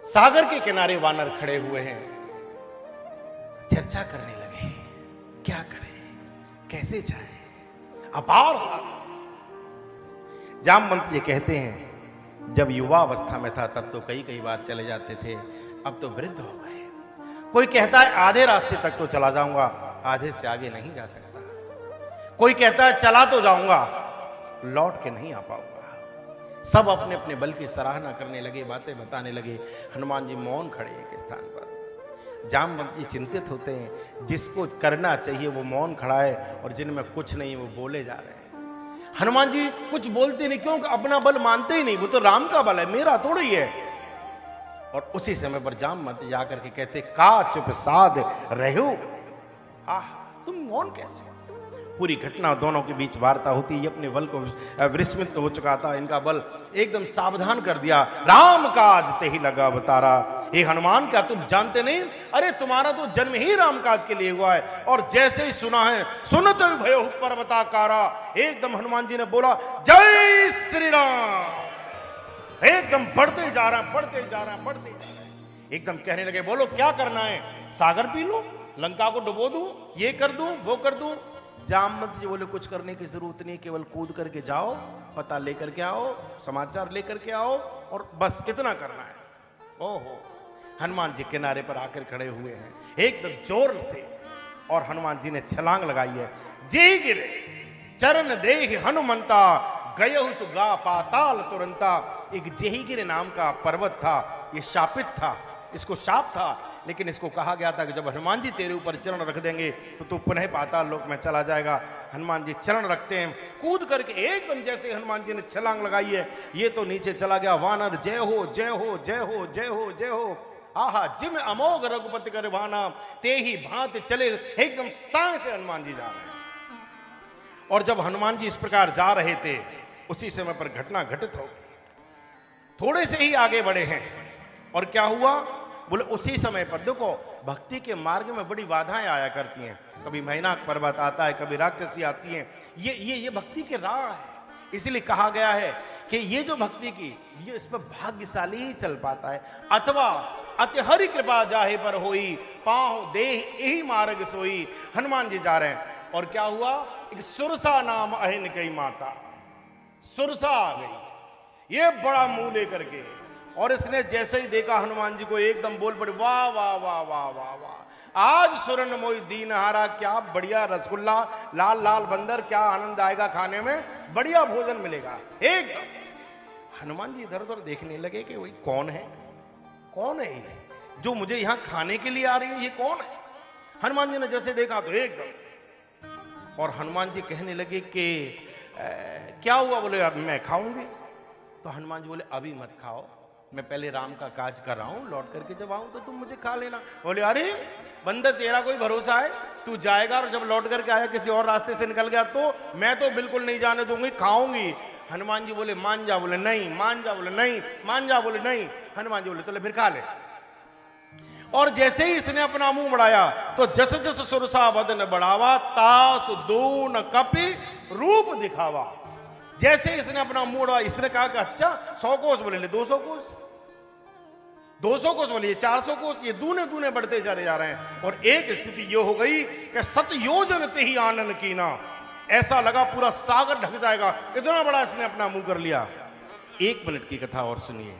सागर के किनारे वानर खड़े हुए हैं, चर्चा करने लगे, क्या करें, कैसे जाएं। अपार सागर। जामवंत ये कहते हैं, जब युवा अवस्था में था तब तो कई बार चले जाते थे, अब तो वृद्ध हो गए। कोई कहता है आधे रास्ते तक तो चला जाऊंगा, आधे से आगे नहीं जा सकता। कोई कहता है चला तो जाऊंगा, लौट के नहीं आ पाऊंगा। सब अपने अपने बल की सराहना करने लगे, बातें बताने लगे। हनुमान जी मौन खड़े एक स्थान पर। जामवंत जी चिंतित होते हैं, जिसको करना चाहिए वो मौन खड़ा है और जिनमें कुछ नहीं वो बोले जा रहे हैं। हनुमान जी कुछ बोलते नहीं, क्यों? अपना बल मानते ही नहीं, वो तो राम का बल है, मेरा थोड़ा ही है। और उसी समय पर जामवंत जाकर के कहते, का चुप साध रहो। आह, तुम मौन कैसे? पूरी घटना दोनों के बीच वार्ता होती। ये अपने बल को विस्मित हो चुका था, इनका बल एकदम सावधान कर दिया। राम काज ते ही लगा अवतारा। हे हनुमान, क्या तुम जानते नहीं? अरे तुम्हारा तो जन्म ही राम काज के लिए हुआ है। और जैसे ही सुना है, सुनत भयो पर्वताकारा, एकदम हनुमान जी ने बोला, जय श्री राम। एकदम बढ़ते जा रहा, बढ़ते जा रहा, बढ़ते जा रहा। एकदम कहने लगे, बोलो क्या करना है? सागर पी लो, लंका को डुबो दूं, ये कर दूं, वो कर दूं। जामवंत जी बोले, कुछ करने की जरूरत नहीं, केवल कूद करके जाओ, पता लेकर के आओ, समाचार लेकर के आओ, और बस इतना करना है। ओहो, हनुमान जी किनारे पर आकर खड़े हुए हैं एकदम जोर से, और हनुमान जी ने छलांग लगाई है। जी गिरे चरण देह हनुमंता, गयहु सुगा पाताल तुरंता। एक जेहीगिरी नाम का पर्वत था, ये शापित था, इसको शाप था, लेकिन इसको कहा गया था कि जब हनुमान जी तेरे ऊपर चरण रख देंगे तो तू पुनः पाताल लोक में चला जाएगा। हनुमान जी चरण रखते हैं, कूद करके एकदम जैसे हनुमान जी ने छलांग लगाई है, ये तो नीचे चला गया। वानर जय हो जय हो जय हो जय हो जय हो। आहा, जिम अमोघ रघुपति कर भाना, ते ही भांति चले। एकदम सांस से हनुमान जी जा रहे हैं। और जब हनुमान जी इस प्रकार जा रहे थे, उसी समय पर घटना घटित हो गई। थोड़े से ही आगे बढ़े हैं और क्या हुआ? बोले उसी समय पर देखो, भक्ति के मार्ग में बड़ी बाधाएं आया करती हैं। कभी मैनाक पर्वत आता है, कभी राक्षसी आती हैं। ये भक्ति के राह है। इसलिए कहा गया है कि ये जो भक्ति की, ये इस पर भाग्यशाली ही चल पाता है। अथवा अति हरि कृपा जाहे पर होई, पांव देह यही मार्ग सोई। हनुमान जी जा रहे हैं और क्या हुआ? एक सुरसा नाम अहिन कई माता, सुरसा आ गई, ये बड़ा मुंह लेकर के, और इसने जैसे ही देखा हनुमान जी को, एकदम बोल पड़े, वाह वाह वाह वाह वाह वाह, आज सुरन मोई दीन हारा। क्या बढ़िया रसगुल्ला, लाल लाल बंदर, क्या आनंद आएगा खाने में, बढ़िया भोजन मिलेगा। एकदम हनुमान जी इधर उधर देखने लगे कि वही कौन है, कौन है ये जो मुझे यहां खाने के लिए आ रही है, ये कौन है? हनुमान जी ने जैसे देखा तो एकदम, और हनुमान जी कहने लगे कि क्या हुआ? बोले अब मैं खाऊंगी। तो हनुमान जी बोले, अभी मत खाओ, मैं पहले राम का काज कर रहा हूं, लौट करके जब आऊं तो तुम मुझे खा लेना। बोले, अरे बंदर, तेरा कोई भरोसा है? तू जाएगा और जब लौट करके आया किसी और रास्ते से निकल गया तो मैं तो बिल्कुल नहीं जाने दूंगी, खाऊंगी। हनुमान जी बोले, मान जा। बोले नहीं। मान जा। बोले नहीं। मान जा। बोले नहीं। हनुमान जी बोले, तो ले फिर खा ले। और जैसे ही इसने अपना मुंह बढ़ाया तो जस जस सुरसा बदन बढ़ावा, तास दून कपि रूप दिखावा। जैसे इसने अपना मुंह बढ़ाया, इसने कहा कि अच्छा 100 कोस। बोले ले 200 कोस, 200 कोस। बोले 400 कोस। ये दूने दूने बढ़ते चले जा रहे हैं। और एक स्थिति ये हो गई कि 7 योजन ते ही आनंद कीना, ऐसा लगा पूरा सागर ढक जाएगा, इतना बड़ा इसने अपना मुंह कर लिया। 1 मिनट की कथा और सुनिए।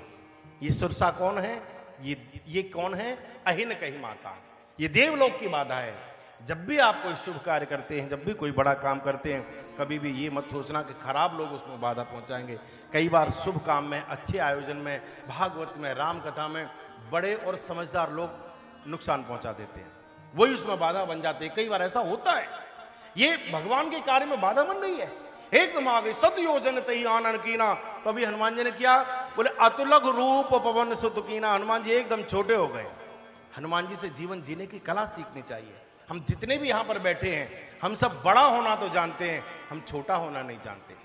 ये सुरसा कौन है? ये कौन है? अहिन कही माता। ये देवलोक की बाधा है। जब भी आप कोई शुभ कार्य करते हैं, जब भी कोई बड़ा काम करते हैं, कभी भी ये मत सोचना कि खराब लोग उसमें बाधा पहुंचाएंगे। कई बार शुभ काम में, अच्छे आयोजन में, भागवत में, राम कथा में बड़े और समझदार लोग नुकसान पहुंचा देते हैं, वही उसमें बाधा बन जाते हैं। कई बार ऐसा होता है। ये भगवान के कार्य में बाधा बन रही है। एकदम आ गई, 7 योजन तही आनन कीना। तो अभी हनुमान जी ने क्या बोले? अतुलग रूप पवन सुत कीना। हनुमान जी एकदम छोटे हो गए। हनुमान जी से जीवन जीने की कला सीखनी चाहिए। हम जितने भी यहां पर बैठे हैं, हम सब बड़ा होना तो जानते हैं, हम छोटा होना नहीं जानते।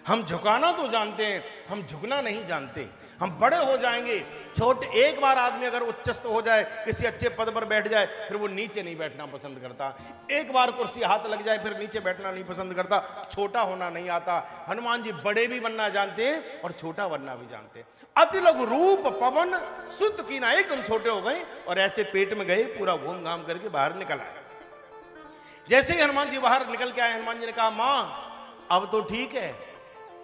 हम झुकाना तो जानते हैं, हम झुकना नहीं जानते। हम बड़े हो जाएंगे। छोटे, एक बार आदमी अगर उच्चस्थ हो जाए, किसी अच्छे पद पर बैठ जाए, फिर वो नीचे नहीं बैठना पसंद करता। एक बार कुर्सी हाथ लग जाए, फिर नीचे बैठना नहीं पसंद करता। छोटा होना नहीं आता। हनुमान जी बड़े भी बनना जानते और छोटा बनना भी जानते। अति लघु रूप पवन सुत कीना, एकदम छोटे हो गए और ऐसे पेट में गए, पूरा घूम घाम करके बाहर निकल आए। जैसे ही हनुमान जी बाहर निकल के आए, हनुमान जी ने कहा, मां अब तो ठीक है,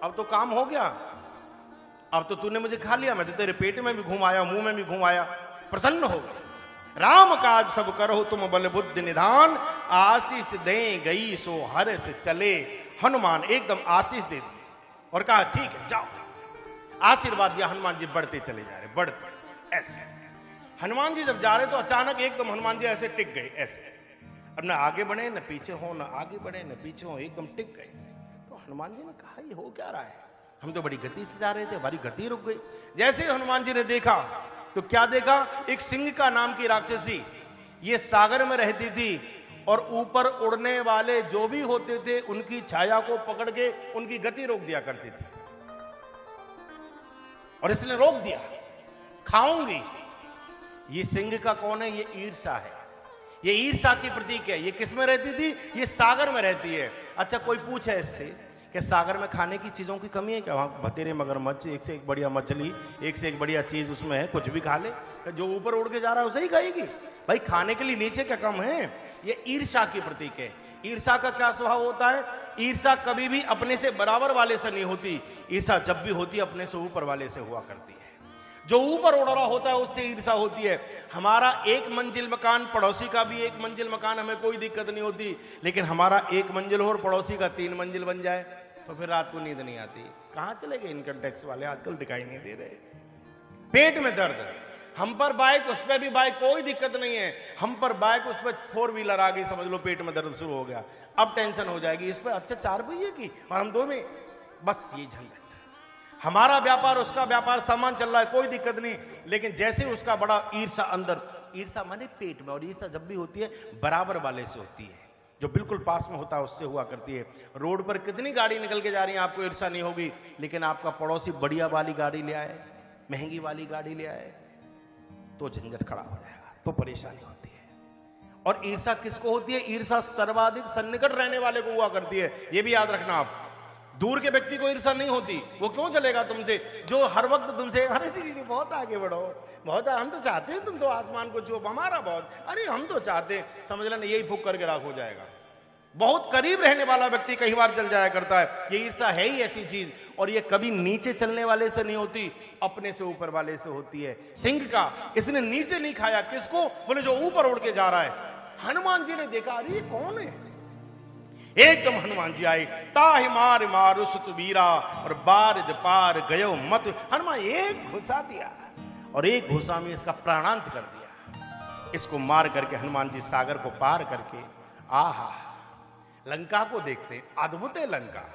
अब तो काम हो गया, अब तो तूने मुझे खा लिया, मैं तो तेरे पेट में भी घूम आया, मुंह में भी घूम आया, प्रसन्न हो गए। राम काज सब करो तुम बल बुद्धि निधान, आशीष दे गई सो हर से चले। हनुमान एकदम आशीष दे दी और कहा ठीक है जाओ। आशीर्वाद दिया, हनुमान जी बढ़ते चले जा रहे, बढ़ते ऐसे। हनुमान जी जब जा रहे तो अचानक एकदम हनुमान जी ऐसे टिक गए, ऐसे। अब ना आगे बढ़े न पीछे हो, न आगे बढ़े न पीछे हो, एकदम टिक गए। तो हनुमान जी ने कहा ये हो क्या रहा है, हम तो बड़ी गति से जा रहे थे, हमारी गति रुक गई। जैसे हनुमान जी ने देखा तो क्या देखा, एक सिंह का नाम की राक्षसी, ये सागर में रहती थी और ऊपर उड़ने वाले जो भी होते थे उनकी छाया को पकड़ के उनकी गति रोक दिया करती थी। और इसने रोक दिया, खाऊंगी। ये सिंह का कौन है, ये ईर्षा है, ये ईर्षा की प्रतीक है। ये किस में रहती थी, ये सागर में रहती है। अच्छा कोई पूछे इससे कि सागर में खाने की चीजों की कमी है क्या, वहां भतेरे मगरमच्छ, एक से एक बढ़िया मछली, एक से एक बढ़िया चीज उसमें है, कुछ भी खा ले, जो ऊपर उड़ के जा रहा है उसे ही खाएगी। भाई खाने के लिए नीचे क्या कम है। ये ईर्षा की प्रतीक है। ईर्षा का क्या स्वभाव होता है, ईर्षा कभी भी अपने से बराबर वाले से नहीं होती, ईर्षा जब भी होती है अपने से ऊपर वाले से हुआ करती है। जो ऊपर उड़ रहा होता है उससे ईर्षा होती है। हमारा एक मंजिल मकान, पड़ोसी का भी एक मंजिल मकान, हमें कोई दिक्कत नहीं होती, लेकिन हमारा एक मंजिल हो और पड़ोसी का 3 मंजिल बन जाए तो फिर रात को नींद नहीं आती। कहां चले गए इनकम टैक्स वाले, आजकल दिखाई नहीं दे रहे। पेट में दर्द, हम पर बाइक, उस पर भी बाइक, कोई दिक्कत नहीं है, हम पर बाइक, उस पर 4 व्हीलर आ गई, समझ लो पेट में दर्द शुरू हो गया। अब टेंशन हो जाएगी इस पर, अच्छा 4 पहिए की और हम 2 में, बस ये झंझट। हमारा व्यापार, उसका व्यापार, सामान चल रहा है, कोई दिक्कत नहीं, लेकिन जैसे उसका बड़ा ईर्षा अंदर, ईर्षा माने पेट में, और ईर्षा जब भी होती है बराबर वाले से होती है, जो बिल्कुल पास में होता है उससे हुआ करती है। रोड पर कितनी गाड़ी निकल के जा रही है, आपको ईर्षा नहीं होगी, लेकिन आपका पड़ोसी बढ़िया वाली गाड़ी ले आए, महंगी वाली गाड़ी ले आए, तो झंझट खड़ा हो जाएगा, तो परेशानी होती है। और ईर्षा किसको होती है, ईर्षा सर्वाधिक सन्निकट रहने वाले को हुआ करती है, ये भी याद रखना आप। दूर के व्यक्ति को ईर्षा नहीं होती, वो क्यों चलेगा तुमसे, जो हर वक्त तुमसे अरे नहीं बहुत आगे बढ़ो, बहुत हम तो चाहते हैं तुम तो आसमान को छुओ, हमारा बहुत, अरे हम तो चाहते हैं, समझ लेना यही फूक करके राख हो जाएगा। बहुत करीब रहने वाला व्यक्ति कई बार चल जाया करता है। ये ईर्षा है ही ऐसी चीज, और ये कभी नीचे चलने वाले से नहीं होती, अपने से ऊपर वाले से होती है। सिंह का इसने नीचे नहीं खाया, किसको, बोले जो ऊपर उड़ के जा रहा है। हनुमान जी ने देखा अरे ये कौन है, एकदम हनुमान जी आए, ताहि मार मारु सुत वीरा और बारिद पार गयो मत। हनुमान एक घुसा दिया और एक घुसा में इसका प्राणांत कर दिया। इसको मार करके हनुमान जी सागर को पार करके, आहा, लंका को देखते, अद्भुत है लंका,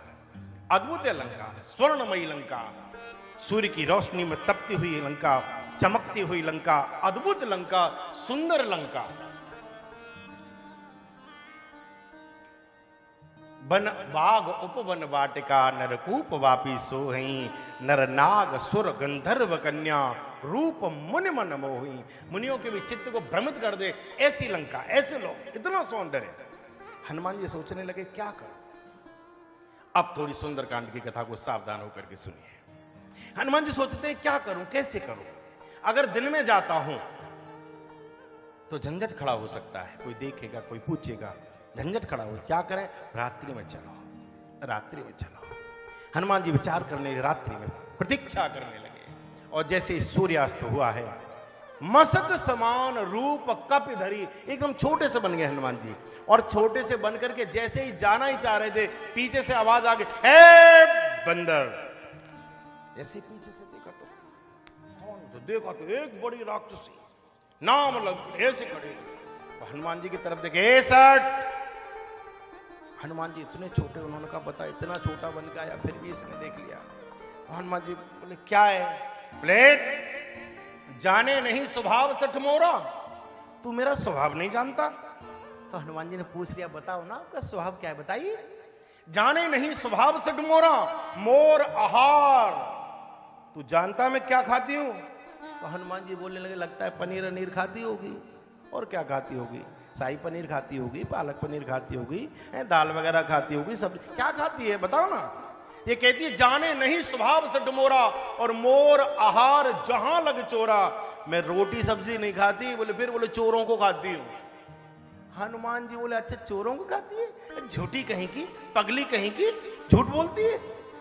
अद्भुत है लंका, स्वर्णमयी लंका, सूर्य की रोशनी में तपती हुई लंका, चमकती हुई लंका, अद्भुत लंका, सुंदर लंका। बन बाग उपवन वाटिका, नरकूप वापी सोहई, नर नाग सुर गंधर्व कन्या, रूप मुनि मन मोही। मुनियों के भी चित्त को भ्रमित कर दे ऐसी लंका, ऐसे लोग, इतना सौंदर्य। हनुमान जी सोचने लगे क्या करूं। अब थोड़ी सुंदरकांड की कथा को सावधान होकर के सुनिए। हनुमान जी सोचते हैं क्या करूं, कैसे करूं। अगर दिन में जाता हूं तो झंझट खड़ा हो सकता है, कोई देखेगा, कोई पूछेगा, झंझट खड़ा हो। क्या करें, रात्रि में चलो, रात्रि में चलो। हनुमान जी विचार करने, रात्रि में प्रतीक्षा करने लगे। और जैसे सूर्यास्त हुआ है, मसक समान रूप कपि धरी, एकदम छोटे से बन गए हनुमान जी। और छोटे से बन करके जैसे ही जाना ही चाह रहे थे, पीछे से आवाज आ गई, ए बंदर। ऐसे पीछे से देखा तो कौन, तो देखा तो एक बड़ी राक्षसी, नाम लग ऐसे खड़े। तो हनुमान जी की तरफ देखे, सट। हनुमान जी इतने छोटे, उन्होंने कहा बता, इतना छोटा बन के आया फिर भी इसने देख लिया। हनुमान जी बोले क्या है, प्लेट जाने नहीं स्वभाव सठ मोरा, तू मेरा स्वभाव नहीं जानता। तो हनुमान जी ने पूछ लिया, बताओ ना आपका स्वभाव क्या है, बताइए। जाने नहीं स्वभाव सठ मोरा, मोर आहार, तू जानता मैं क्या खाती हूं? तो हनुमान जी बोलने लगे, लगता है पनीर अनीर खाती होगी। और क्या खाती होगी? शाही पनीर खाती होगी, पालक पनीर खाती होगी, दाल वगैरह खाती होगी, सब क्या खाती है बताओ ना। ये कहती है, जाने नहीं स्वभाव से डुमोरा और मोर आहार जहां लग चोरा। मैं रोटी सब्जी नहीं खाती। बोले फिर? बोले चोरों को खाती हूं। हनुमान जी बोले, अच्छा चोरों को खाती है? झूठी कहीं की, पगली कहीं की, झूठ बोलती है।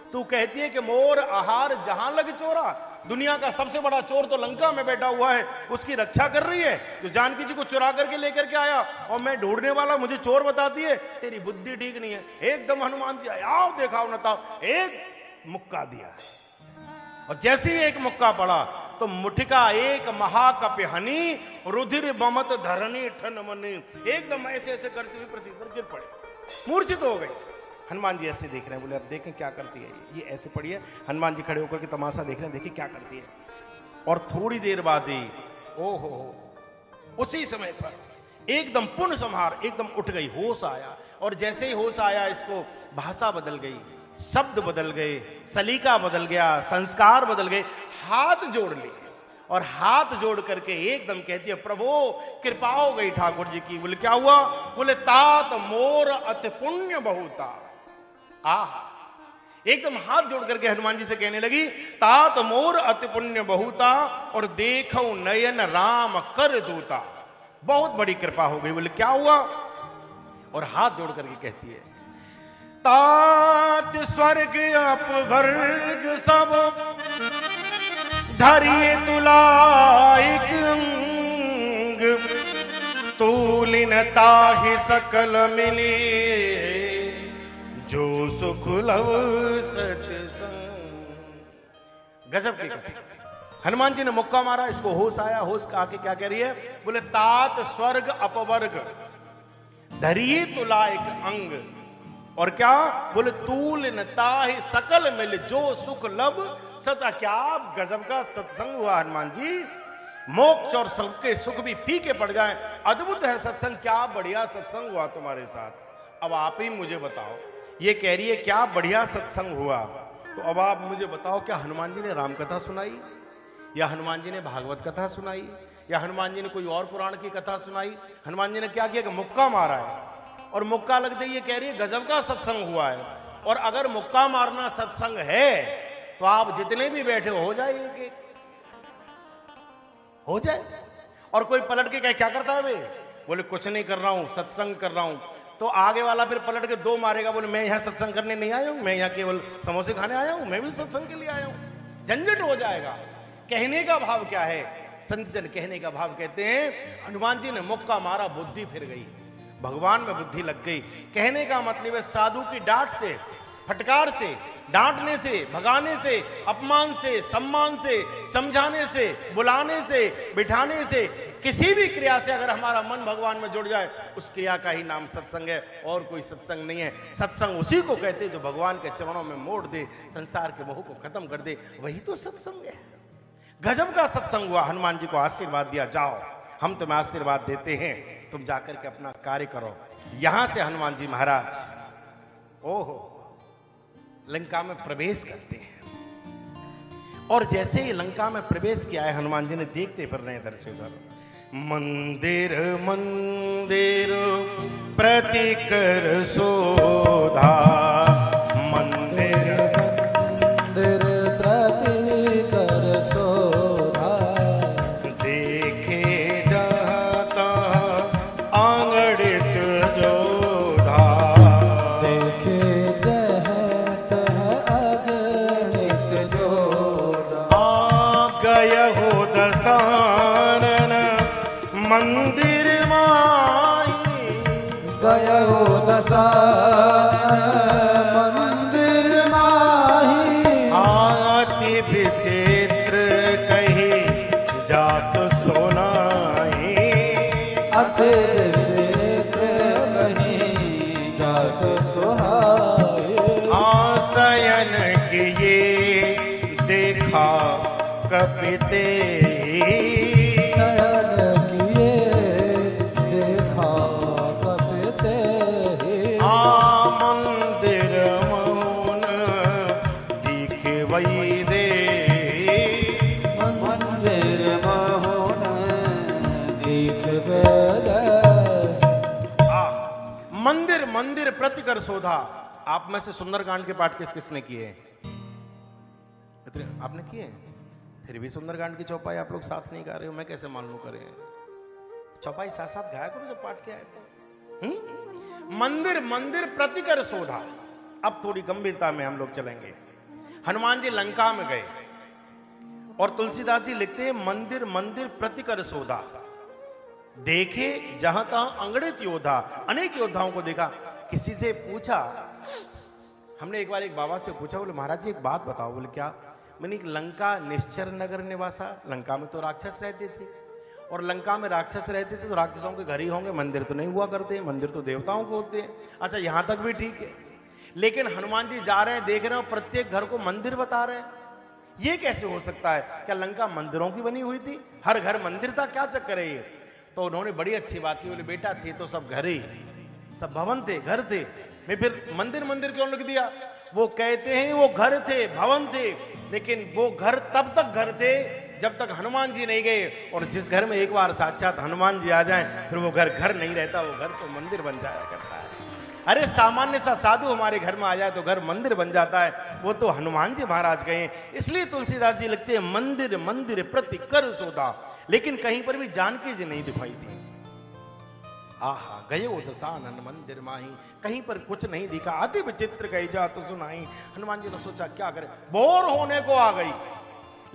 तू कहती है कि मोर आहार जहां लग चोरा। दुनिया का सबसे बड़ा चोर तो लंका में बैठा हुआ है, उसकी रक्षा कर रही है, जो जानकी जी को चुरा करके लेकर के आया, और मैं ढूंढने वाला मुझे चोर बताती है। तेरी बुद्धि ठीक नहीं है। एकदम हनुमान जी आओ देखाओ न ताओ, एक मुक्का दिया, और जैसे ही एक मुक्का पड़ा तो मुठिका एक महाकपि हनी रुधिर बमत धरनी ठन मनी। एकदम ऐसे ऐसे करते हुए पृथ्वी पर गिर पड़े, मूर्छित हो गए। हनुमान जी ऐसे देख रहे हैं। बोले अब देखें क्या करती है ये ऐसे पड़ी है। हनुमान जी खड़े होकर के तमाशा देख रहे हैं, देखिए क्या करती है। और थोड़ी देर बाद ही ओहो उसी समय पर एकदम पुण्य संहार, एकदम उठ गई, होश आया। और जैसे ही होश आया, इसको भाषा बदल गई, शब्द बदल गए, सलीका बदल गया, संस्कार बदल गए। हाथ जोड़ लिए, और हाथ जोड़ करके एकदम कहती है, प्रभु कृपा हो गई ठाकुर जी की। बोले क्या हुआ? बोले तात मोर अति पुण्य बहुता। एकदम हाथ जोड़ करके हनुमान जी से कहने लगी, तात मोर अति पुण्य बहुता और देखो नयन राम कर दूता। बहुत बड़ी कृपा हो गई। बोले क्या हुआ? और हाथ जोड़ करके कहती है, तात स्वर्ग अपवर्ग सब धरिए तुलाइक अंग, तूलिन ताहि सकल मिली जो सुख लव सत्संग। गजब की कथा। हनुमान जी ने मुक्का मारा, इसको होश आया। होश आके क्या कह रही है? बोले तात स्वर्ग अपवर्ग धरिए तुलाइक अंग, और क्या? बोले तूल नताहि सकल मिल जो सुख लब सता। क्या गजब का सत्संग हुआ हनुमान जी। मोक्ष और सबके सुख भी फीके पड़ जाए, अद्भुत है सत्संग। क्या बढ़िया सत्संग हुआ तुम्हारे साथ। अब आप ही मुझे बताओ। ये कह रही है क्या बढ़िया सत्संग हुआ, तो अब आप मुझे बताओ, क्या हनुमान जी ने राम कथा सुनाई, या हनुमान जी ने भागवत कथा सुनाई, या हनुमान जी ने कोई और पुराण की कथा सुनाई? हनुमान जी ने क्या किया कि मुक्का मारा है, और मुक्का लगते ही ये कह रही है गजब का सत्संग हुआ है। और अगर मुक्का मारना सत्संग है तो आप जितने भी बैठे हो जाइए, हो जाए। और कोई पलट के क्या करता है? वे बोले कुछ नहीं कर रहा हूं, सत्संग कर रहा हूं। तो आगे वाला फिर पलट के दो मारेगा। बोले मैं यहां सत्संग करने नहीं आया हूं, मैं यहां केवल समोसे खाने आया हूं, मैं भी सत्संग के लिए आया हूं। झंझट हो जाएगा। कहने का भाव क्या है? संत जन कहने का भाव कहते हैं, हनुमान जी ने मुक्का मारा, बुद्धि फिर गई, भगवान में बुद्धि लग गई। कहने का मतलब है साधु की डांट से, फटकार से, डांटने से, भगाने से, अपमान से, सम्मान से, समझाने से, बुलाने से, बिठाने से, किसी भी क्रिया से अगर हमारा मन भगवान में जुड़ जाए, उस क्रिया का ही नाम सत्संग है, और कोई सत्संग नहीं है। सत्संग उसी को कहते हैं जो भगवान के चरणों में मोड़ दे, संसार के मोह को खत्म कर दे, वही तो सत्संग है। गजब का सत्संग हुआ। हनुमान जी को आशीर्वाद दिया, जाओ हम तुम्हें आशीर्वाद देते हैं, तुम जाकर के अपना कार्य करो। यहां से हनुमान जी महाराज ओहो लंका में प्रवेश करते हैं। और जैसे ही लंका में प्रवेश किया है, हनुमान जी ने देखते फिर रहे इधर से उधर, मंदिर मंदिर प्रति कर शोधा, मंदिर मंदिर प्रति कर शोधा, देखे जाता आंगड़ित जोधा, देखे जहत अगणित जोधा, आ गय हो दसानन मंदिर माई, गय हो दसानन मंदिर माही, आति विचित्र कही जात सोनाही, अति विचित्र कही जात सोहाई, आसयन किए देखा कपिते, मंदिर मौन दिखे वही दे, मंदिर मंदिर प्रतिकर शोधा। आप में से सुंदरकांड के पाठ किस किसने किए? आपने किए? फिर भी सुंदरकांड की चौपाई आप लोग साथ नहीं गा रहे हो, मैं कैसे मान लूं करें? चौपाई साथ साथ गाया करो जब पाठ किया है तो। मंदिर मंदिर प्रतिकर शोधा। अब थोड़ी गंभीरता में हम लोग चलेंगे। हनुमान जी लंका में गए और तुलसीदास जी लिखते हैं मंदिर मंदिर प्रतिकर शोधा, देखे जहां तहां अंगड़ित योद्धा। अनेक योद्धाओं को देखा। किसी से पूछा, हमने एक बार एक बाबा से पूछा, बोले महाराज जी एक बात बताओ। बोले क्या? मैंने लंका निश्चर नगर निवासा, लंका में तो राक्षस रहते थे और लंका में राक्षस रहते थे तो राक्षसों के घर ही होंगे, मंदिर तो नहीं हुआ करते, मंदिर तो देवताओं को होते हैं। अच्छा यहां तक भी ठीक है, लेकिन हनुमान जी जा रहे हैं, देख रहे हो प्रत्येक घर को मंदिर बता रहे हैं। ये कैसे हो सकता है? क्या लंका मंदिरों की बनी हुई थी? हर घर मंदिर था? क्या चक्कर है ये? तो उन्होंने बड़ी अच्छी बात की। बोले बेटा थे तो सब घर ही, सब भवन थे, घर थे, मैं फिर मंदिर मंदिर क्यों लिख दिया? वो कहते हैं वो घर थे, भवन थे, लेकिन वो घर तब तक घर थे जब तक हनुमान जी नहीं गए। और जिस घर में एक बार साक्षात हनुमान जी आ जाएं, फिर वो घर घर नहीं रहता, वो घर तो मंदिर बन जाया करता है। अरे सामान्य सा साधु हमारे घर में आ जाए तो घर मंदिर बन जाता है, वो तो हनुमान जी महाराज गए। इसलिए तुलसीदास जी लिखते हैं मंदिर मंदिर प्रति कर शोधा। लेकिन कहीं पर भी जानकी जी नहीं दिखाई दी। आहा गये दसानन मंदिर माही, कहीं पर कुछ नहीं दिखा। अति विचित्र कही जात सुनाई। हनुमान जी ने सोचा क्या करे, बोर होने को आ गई,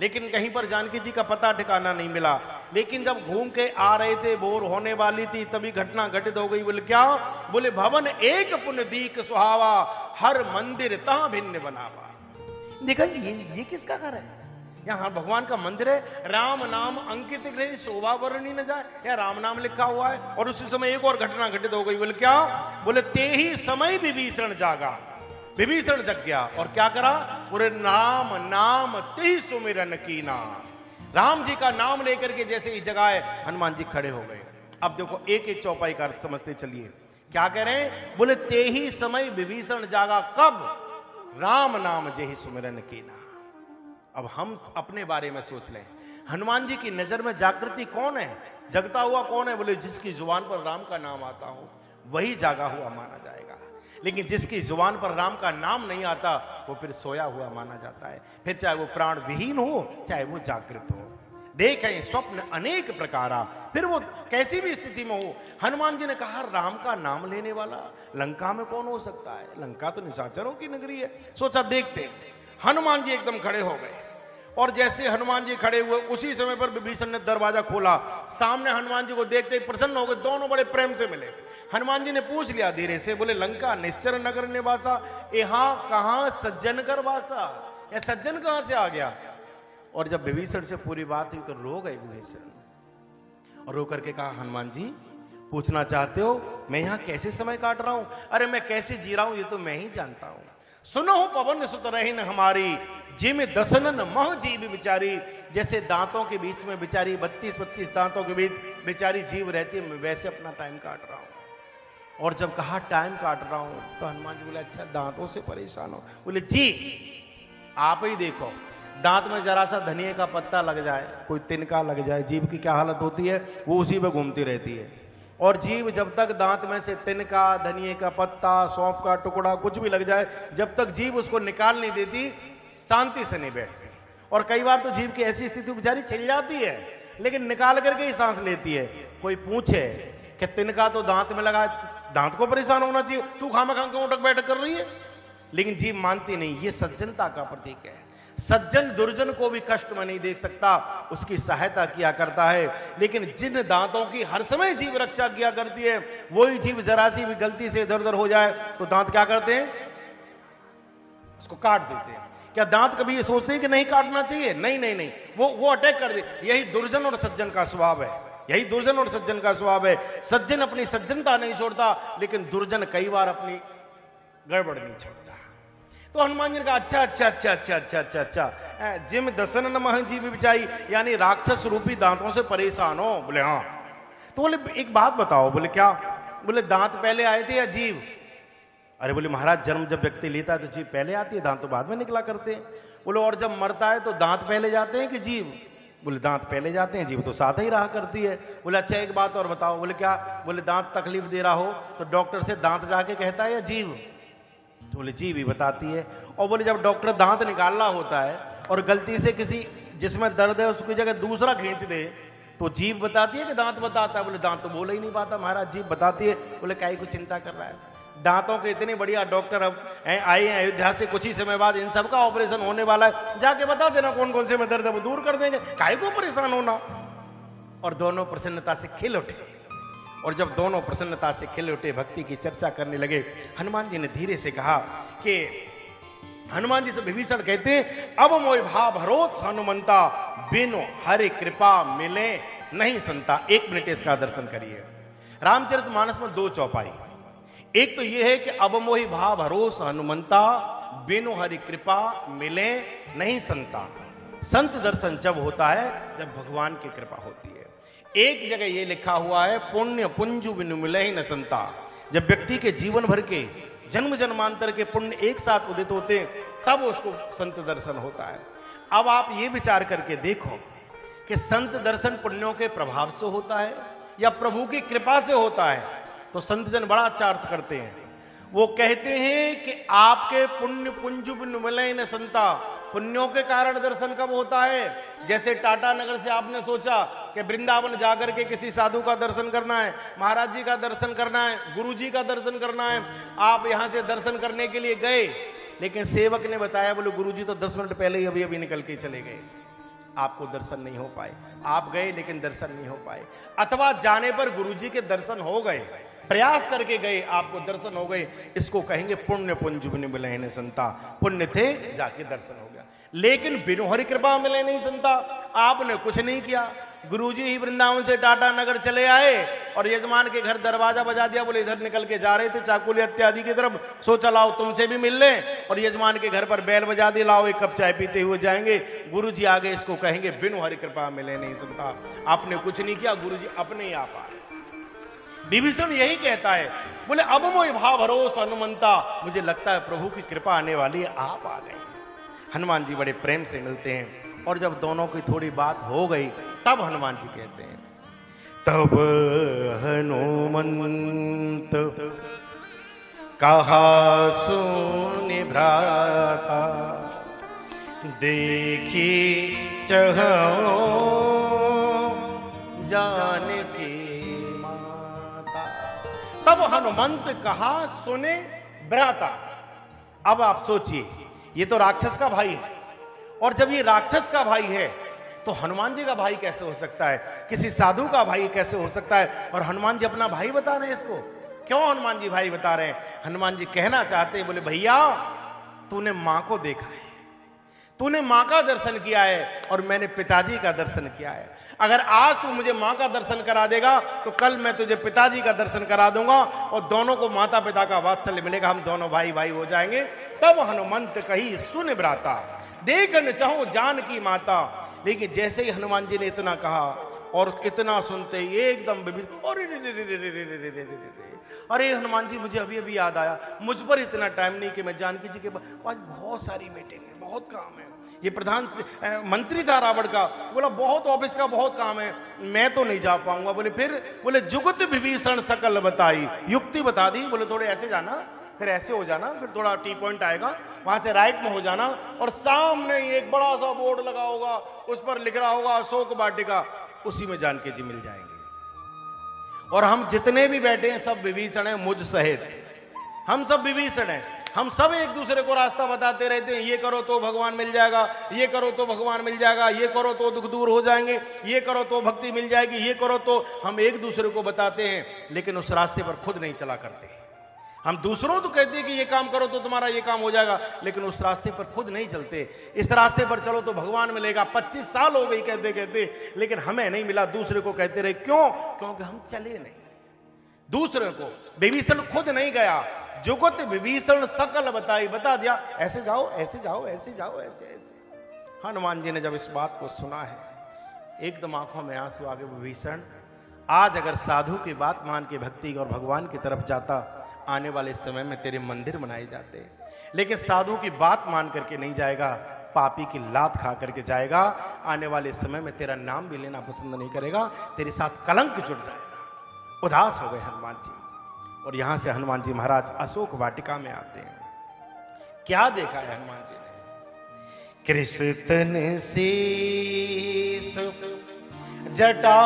लेकिन कहीं पर जानकी जी का पता ठिकाना नहीं मिला। लेकिन जब घूम के आ रहे थे, बोर होने वाली थी, तभी घटना घटित हो गई। बोले क्या? बोले भवन एक पुण्य दीक सुहावा, हर मंदिर तहां भिन्न बनावा। देखा ये किसका घर है? यहाँ भगवान का मंदिर है, राम नाम अंकित गृह शोभा वर्णी न जाए, या राम नाम लिखा हुआ है। और उसी समय एक और घटना घटित हो गई। बोले क्या? बोले ते ही समय विभीषण जागा। विभीषण जग गया और क्या करा? पूरे राम नाम ते सुमिरन कीना। राम जी का नाम लेकर के जैसे ही जगाए, हनुमान जी खड़े हो गए। अब देखो एक एक चौपाई का अर्थ समझते चलिए। क्या कह रहे हैं? बोले ते ही समय विभीषण जागा, कब? राम नाम जेहि सुमिरन कीना। अब हम अपने बारे में सोच लें, हनुमान जी की नजर में जागृति कौन है, जगता हुआ कौन है? बोले जिसकी जुबान पर राम का नाम आता हो वही जागा हुआ माना जाएगा। लेकिन जिसकी जुबान पर राम का नाम नहीं आता वो फिर सोया हुआ माना जाता है। फिर चाहे वो प्राण विहीन हो, चाहे वो जागृत हो। देखें स्वप्न अनेक प्रकारा, फिर वो कैसी भी स्थिति में हो। हनुमान जी ने कहा राम का नाम लेने वाला लंका में कौन हो सकता है? लंका तो निशाचरों की नगरी है। सोचा देखते। हनुमान जी एकदम खड़े हो गए और जैसे हनुमान जी खड़े हुए, उसी समय पर विभीषण ने दरवाजा खोला। सामने हनुमान जी को देखते ही प्रसन्न हो गए, दोनों बड़े प्रेम से मिले। हनुमान जी ने पूछ लिया धीरे से, बोले लंका निश्चर नगर निवासा, यहाँ कहाँ सज्जन कर वासा? या सज्जन कहां से आ गया? और जब विभीषण से पूरी बात हुई तो रो गए विभीषण, और रो करके कहा हनुमान जी पूछना चाहते हो मैं यहाँ कैसे समय काट रहा हूं? अरे मैं कैसे जी रहा हूं ये तो मैं ही जानता हूं। सुनो पवन सुत रहीन हमारी, जिम दसनन मह जीव बिचारी। जैसे दांतों के बीच में बिचारी 32 दांतों के बीच बेचारी जीव रहती है, मैं वैसे अपना टाइम काट रहा हूं। और जब कहा टाइम काट रहा हूं तो हनुमान जी बोले अच्छा दांतों से परेशान हो? बोले जी आप ही देखो, दांत में जरा सा धनिये का पत्ता लग जाए, कोई तिनका लग जाए, जीभ की क्या हालत होती है? वो उसी पे घूमती रहती है। और जीव जब तक दांत में से तिनका, धनिये का पत्ता, सौंफ का टुकड़ा कुछ भी लग जाए, जब तक जीव उसको निकाल नहीं देती शांति से नहीं बैठती। और कई बार तो जीव की ऐसी स्थिति बेचारी छिल जाती है, लेकिन निकाल करके ही सांस लेती है। कोई पूछे कि तिनका तो दांत में लगा, दांत को परेशान होना चाहिए, तू खामखा क्यों उठक बैठक कर रही है? लेकिन जीव मानती नहीं। ये सज्जनता का प्रतीक है। सज्जन दुर्जन को भी कष्ट में नहीं देख सकता, उसकी सहायता किया करता है। लेकिन जिन दांतों की हर समय जीव रक्षा किया करती है, वही जीव जरा सी भी गलती से इधर उधर हो जाए तो दांत क्या करते हैं? उसको काट देते हैं। क्या दांत कभी ये सोचते हैं कि नहीं काटना चाहिए? नहीं नहीं नहीं, वो अटैक कर दे। यही दुर्जन और सज्जन का स्वभाव है। यही दुर्जन और सज्जन का स्वभाव है। सज्जन अपनी सज्जनता नहीं छोड़ता, लेकिन दुर्जन कई बार अपनी गड़बड़ नहीं छोड़ता। तो हनुमान जी ने कहा अच्छा अच्छा अच्छा अच्छा अच्छा अच्छा अच्छा, जिम दसन नमः जीव बिचाई, यानी राक्षस रूपी दांतों से परेशान हो? बोले हाँ। तो बोले एक बात बताओ। बोले क्या? बोले दांत पहले आए थे या जीव? अरे बोले महाराज जन्म जब व्यक्ति लेता है तो जीव पहले आती है, दांत तो बाद में निकला करते हैं। बोले और जब मरता है तो दांत पहले जाते हैं कि जीव? बोले दांत पहले जाते हैं, जीभ तो साथ ही रहा करती है। बोले अच्छा एक बात और बताओ। बोले क्या? बोले दांत तकलीफ दे रहा हो तो डॉक्टर से दांत जाके कहता है या जीभ? तो बोले जीभ ही बताती है। और बोले जब डॉक्टर दांत निकालना होता है और गलती से किसी जिसमें दर्द है उसकी जगह दूसरा खींच दे तो जीभ बताती है कि दांत बताता है? बोले दांत तो बोल ही नहीं पाता महाराज, जीभ बताती है। बोले काहे को चिंता कर रहा है? दांतों के इतने बढ़िया डॉक्टर अब आए हैं अयोध्या से, कुछ ही समय बाद इन सब का ऑपरेशन होने वाला है, जाके बता देना कौन कौन से में दर्द है वो दूर कर देंगे, काहे को परेशान होना। और दोनों प्रसन्नता से खिल उठे। और जब दोनों प्रसन्नता से खिल उठे, भक्ति की चर्चा करने लगे, हनुमान जी ने धीरे से कहा कि हनुमान जी से विभीषण कहते हैं अब मोहि भाव भरोस हनुमंता बिनु हरि कृपा मिले नहीं संता। 1 मिनट इसका दर्शन करिए। रामचरितमानस में 2 चौपाई। एक तो यह है कि अब मोहि भाव भरोस हनुमंता बिनु हरि कृपा मिले नहीं संता। संत दर्शन जब होता है जब भगवान की कृपा होती है। एक जगह यह लिखा हुआ है पुण्य पुंजु बिनु मिले ही न संता। जब व्यक्ति के जीवन भर के जन्म जन्मांतर के पुण्य एक साथ उदित होते हैं तब उसको संत दर्शन होता है। अब आप ये विचार करके देखो कि संत दर्शन पुण्यों के प्रभाव से होता है या प्रभु की कृपा से होता है। तो संत जन बड़ा अच्छा अर्थ करते हैं। वो कहते हैं कि आपके पुण्य पुंजु बिनु मिले न संता। पुण्यों के कारण दर्शन कब होता है? जैसे टाटा नगर से आपने सोचा कि वृंदावन जाकर के किसी साधु का दर्शन करना है, महाराज जी का दर्शन करना है, गुरु जी का दर्शन करना है। आप यहां से दर्शन करने के लिए गए, लेकिन सेवक ने बताया बोले गुरु जी तो 10 मिनट पहले ही अभी निकल के चले गए, आपको दर्शन नहीं हो पाए। आप गए लेकिन दर्शन नहीं हो पाए। अथवा जाने पर गुरु जी के दर्शन हो गए, प्रयास करके गए, आपको दर्शन हो गए, इसको कहेंगे पुण्य पुंज बिनु मिले नहीं संता। पुण्य थे जाके दर्शन हो गया, लेकिन बिनु हरि कृपा मिले नहीं संता। आपने कुछ नहीं किया, गुरुजी ही वृंदावन से टाटा नगर चले आए और यजमान के घर दरवाजा बजा दिया। बोले इधर निकल के जा रहे थे चाकुली इत्यादि की तरफ, सोचा लाओ तुमसे भी मिल लें। और यजमान के घर पर बैल बजा दी, लाओ 1 कप चाय पीते हुए जाएंगे। गुरुजी आगे इसको कहेंगे बिनु हरि कृपा मिले नहीं संता। आपने कुछ नहीं किया, गुरुजी अपने ही आप आए। विभीषण यही कहता है, बोले अब मोहि भाव भरोस हनुमंता। मुझे लगता है प्रभु की कृपा आने वाली है, आप आ गए। हनुमान जी बड़े प्रेम से मिलते हैं और जब दोनों की थोड़ी बात हो गई तब हनुमान जी कहते हैं तब हनुमंत कहा सुनि भ्राता देखी चहओ जानकी माता। तब हनुमंत कहा सुने भ्राता। अब आप सोचिए, ये तो राक्षस का भाई है, और जब ये राक्षस का भाई है तो हनुमान जी का भाई कैसे हो सकता है? किसी साधु का भाई कैसे हो सकता है? और हनुमान जी अपना भाई बता रहे हैं इसको। क्यों हनुमान जी भाई बता रहे हैं? हनुमान जी कहना चाहते हैं, बोले भैया तूने मां को देखा है, तूने मां का दर्शन किया है और मैंने पिताजी का दर्शन किया है। अगर आज तू मुझे मां का दर्शन करा देगा तो कल मैं तुझे पिताजी का दर्शन करा दूंगा और दोनों को माता पिता का वात्सल्य मिलेगा, हम दोनों भाई भाई हो जाएंगे। तब हनुमंत कही सुन भ्राता देखन चाहूं जानकी माता। लेकिन जैसे ही हनुमान जी ने इतना कहा और इतना सुनते ही एकदम अरे हनुमान जी मुझे अभी अभी याद आया, मुझ पर इतना टाइम नहीं कि मैं जानकी जी के पास बहुत सारी मीटिंग है, बहुत काम है। ये प्रधान मंत्री था रावण का, बोला बहुत ऑफिस का बहुत काम है, मैं तो नहीं जा पाऊंगा। बोले फिर? बोले जुगत विभीषण सकल बताई। युक्ति बता दी। बोले थोड़े ऐसे जाना, फिर ऐसे हो जाना, फिर थोड़ा टी पॉइंट आएगा, वहां से राइट में हो जाना और सामने एक बड़ा सा बोर्ड लगा होगा, उस पर लिख रहा होगा अशोक वाटिका, उसी में जानकी जी मिल जाएंगे। और हम जितने भी बैठे हैं सब विभीषण हैं, मुझ सहित हम सब विभीषण हैं। हम सब एक दूसरे को रास्ता बताते रहते हैं, ये करो तो भगवान मिल जाएगा, ये करो तो भगवान मिल जाएगा, ये करो तो दुख दूर हो जाएंगे, ये करो तो भक्ति मिल जाएगी, ये करो तो। हम एक दूसरे को बताते हैं, लेकिन उस रास्ते पर खुद नहीं चला करते। हम दूसरों को कहते हैं कि ये काम करो तो तुम्हारा ये काम हो जाएगा, लेकिन उस रास्ते पर खुद नहीं चलते। इस रास्ते पर चलो तो भगवान मिलेगा। 25 साल हो गई कहते कहते, लेकिन हमें नहीं मिला, दूसरे को कहते रहे। क्यों? क्योंकि हम चले नहीं दूसरे को। विभीषण खुद नहीं गया, जुगत विभीषण सकल बताई, बता दिया ऐसे जाओ, ऐसे जाओ, ऐसे जाओ, ऐसे ऐसे। हनुमान जी ने जब इस बात को सुना है एकदम आंखों में आंसू आ गए। विभीषण आज अगर साधु की बात मान के भक्ति और भगवान की तरफ जाता, आने वाले समय में तेरे मंदिर बनाए जाते, लेकिन साधु की बात मान करके नहीं जाएगा पापी की लात खा करके जाएगा। आने वाले समय में तेरा नाम भी लेना पसंद नहीं करेगा, तेरे साथ कलंक जुड़ जाएगा। उदास हो गए हनुमान जी, और यहां से हनुमान जी महाराज अशोक वाटिका में आते हैं। क्या देखा है हनुमान जी ने? कृष्ण शीस जटा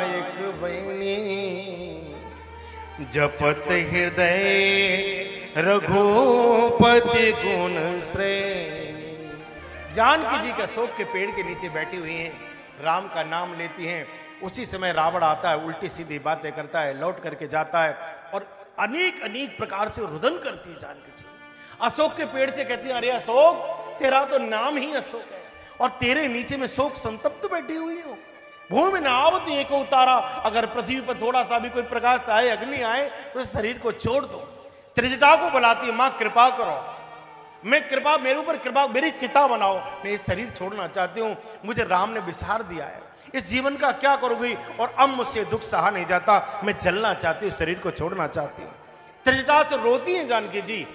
एक बनी, जपत हृदय रघुपति गुण श्रेणी। जानकी जी के अशोक के पेड़ के नीचे बैठी हुई हैं, राम का नाम लेती हैं। उसी समय रावण आता है, उल्टी सीधी बातें करता है, लौट करके जाता है और अनेक अनेक प्रकार से रुदन करती है जानकी जी। अशोक के पेड़ से कहती है, अरे अशोक, तेरा तो नाम ही अशोक है और तेरे नीचे में शोक संतप्त बैठी हुई हो। भूमि नावत एक उतारा, अगर पृथ्वी पर थोड़ा सा भी कोई प्रकाश आए, अग्नि आए, तो शरीर को छोड़ दो। त्रिजटा को बुलाती है, मां कृपा करो, मेरे ऊपर कृपा, मेरी चिता बनाओ, मैं ये शरीर छोड़ना चाहती हूँ, मुझे राम ने विसार दिया है, इस जीवन का क्या करूंगी, और अब मुझसे दुख सहा नहीं जाता, मैं जलना चाहती हूँ, शरीर को छोड़ना चाहती हूँ। त्रिजटा से रोती है जानकी जी,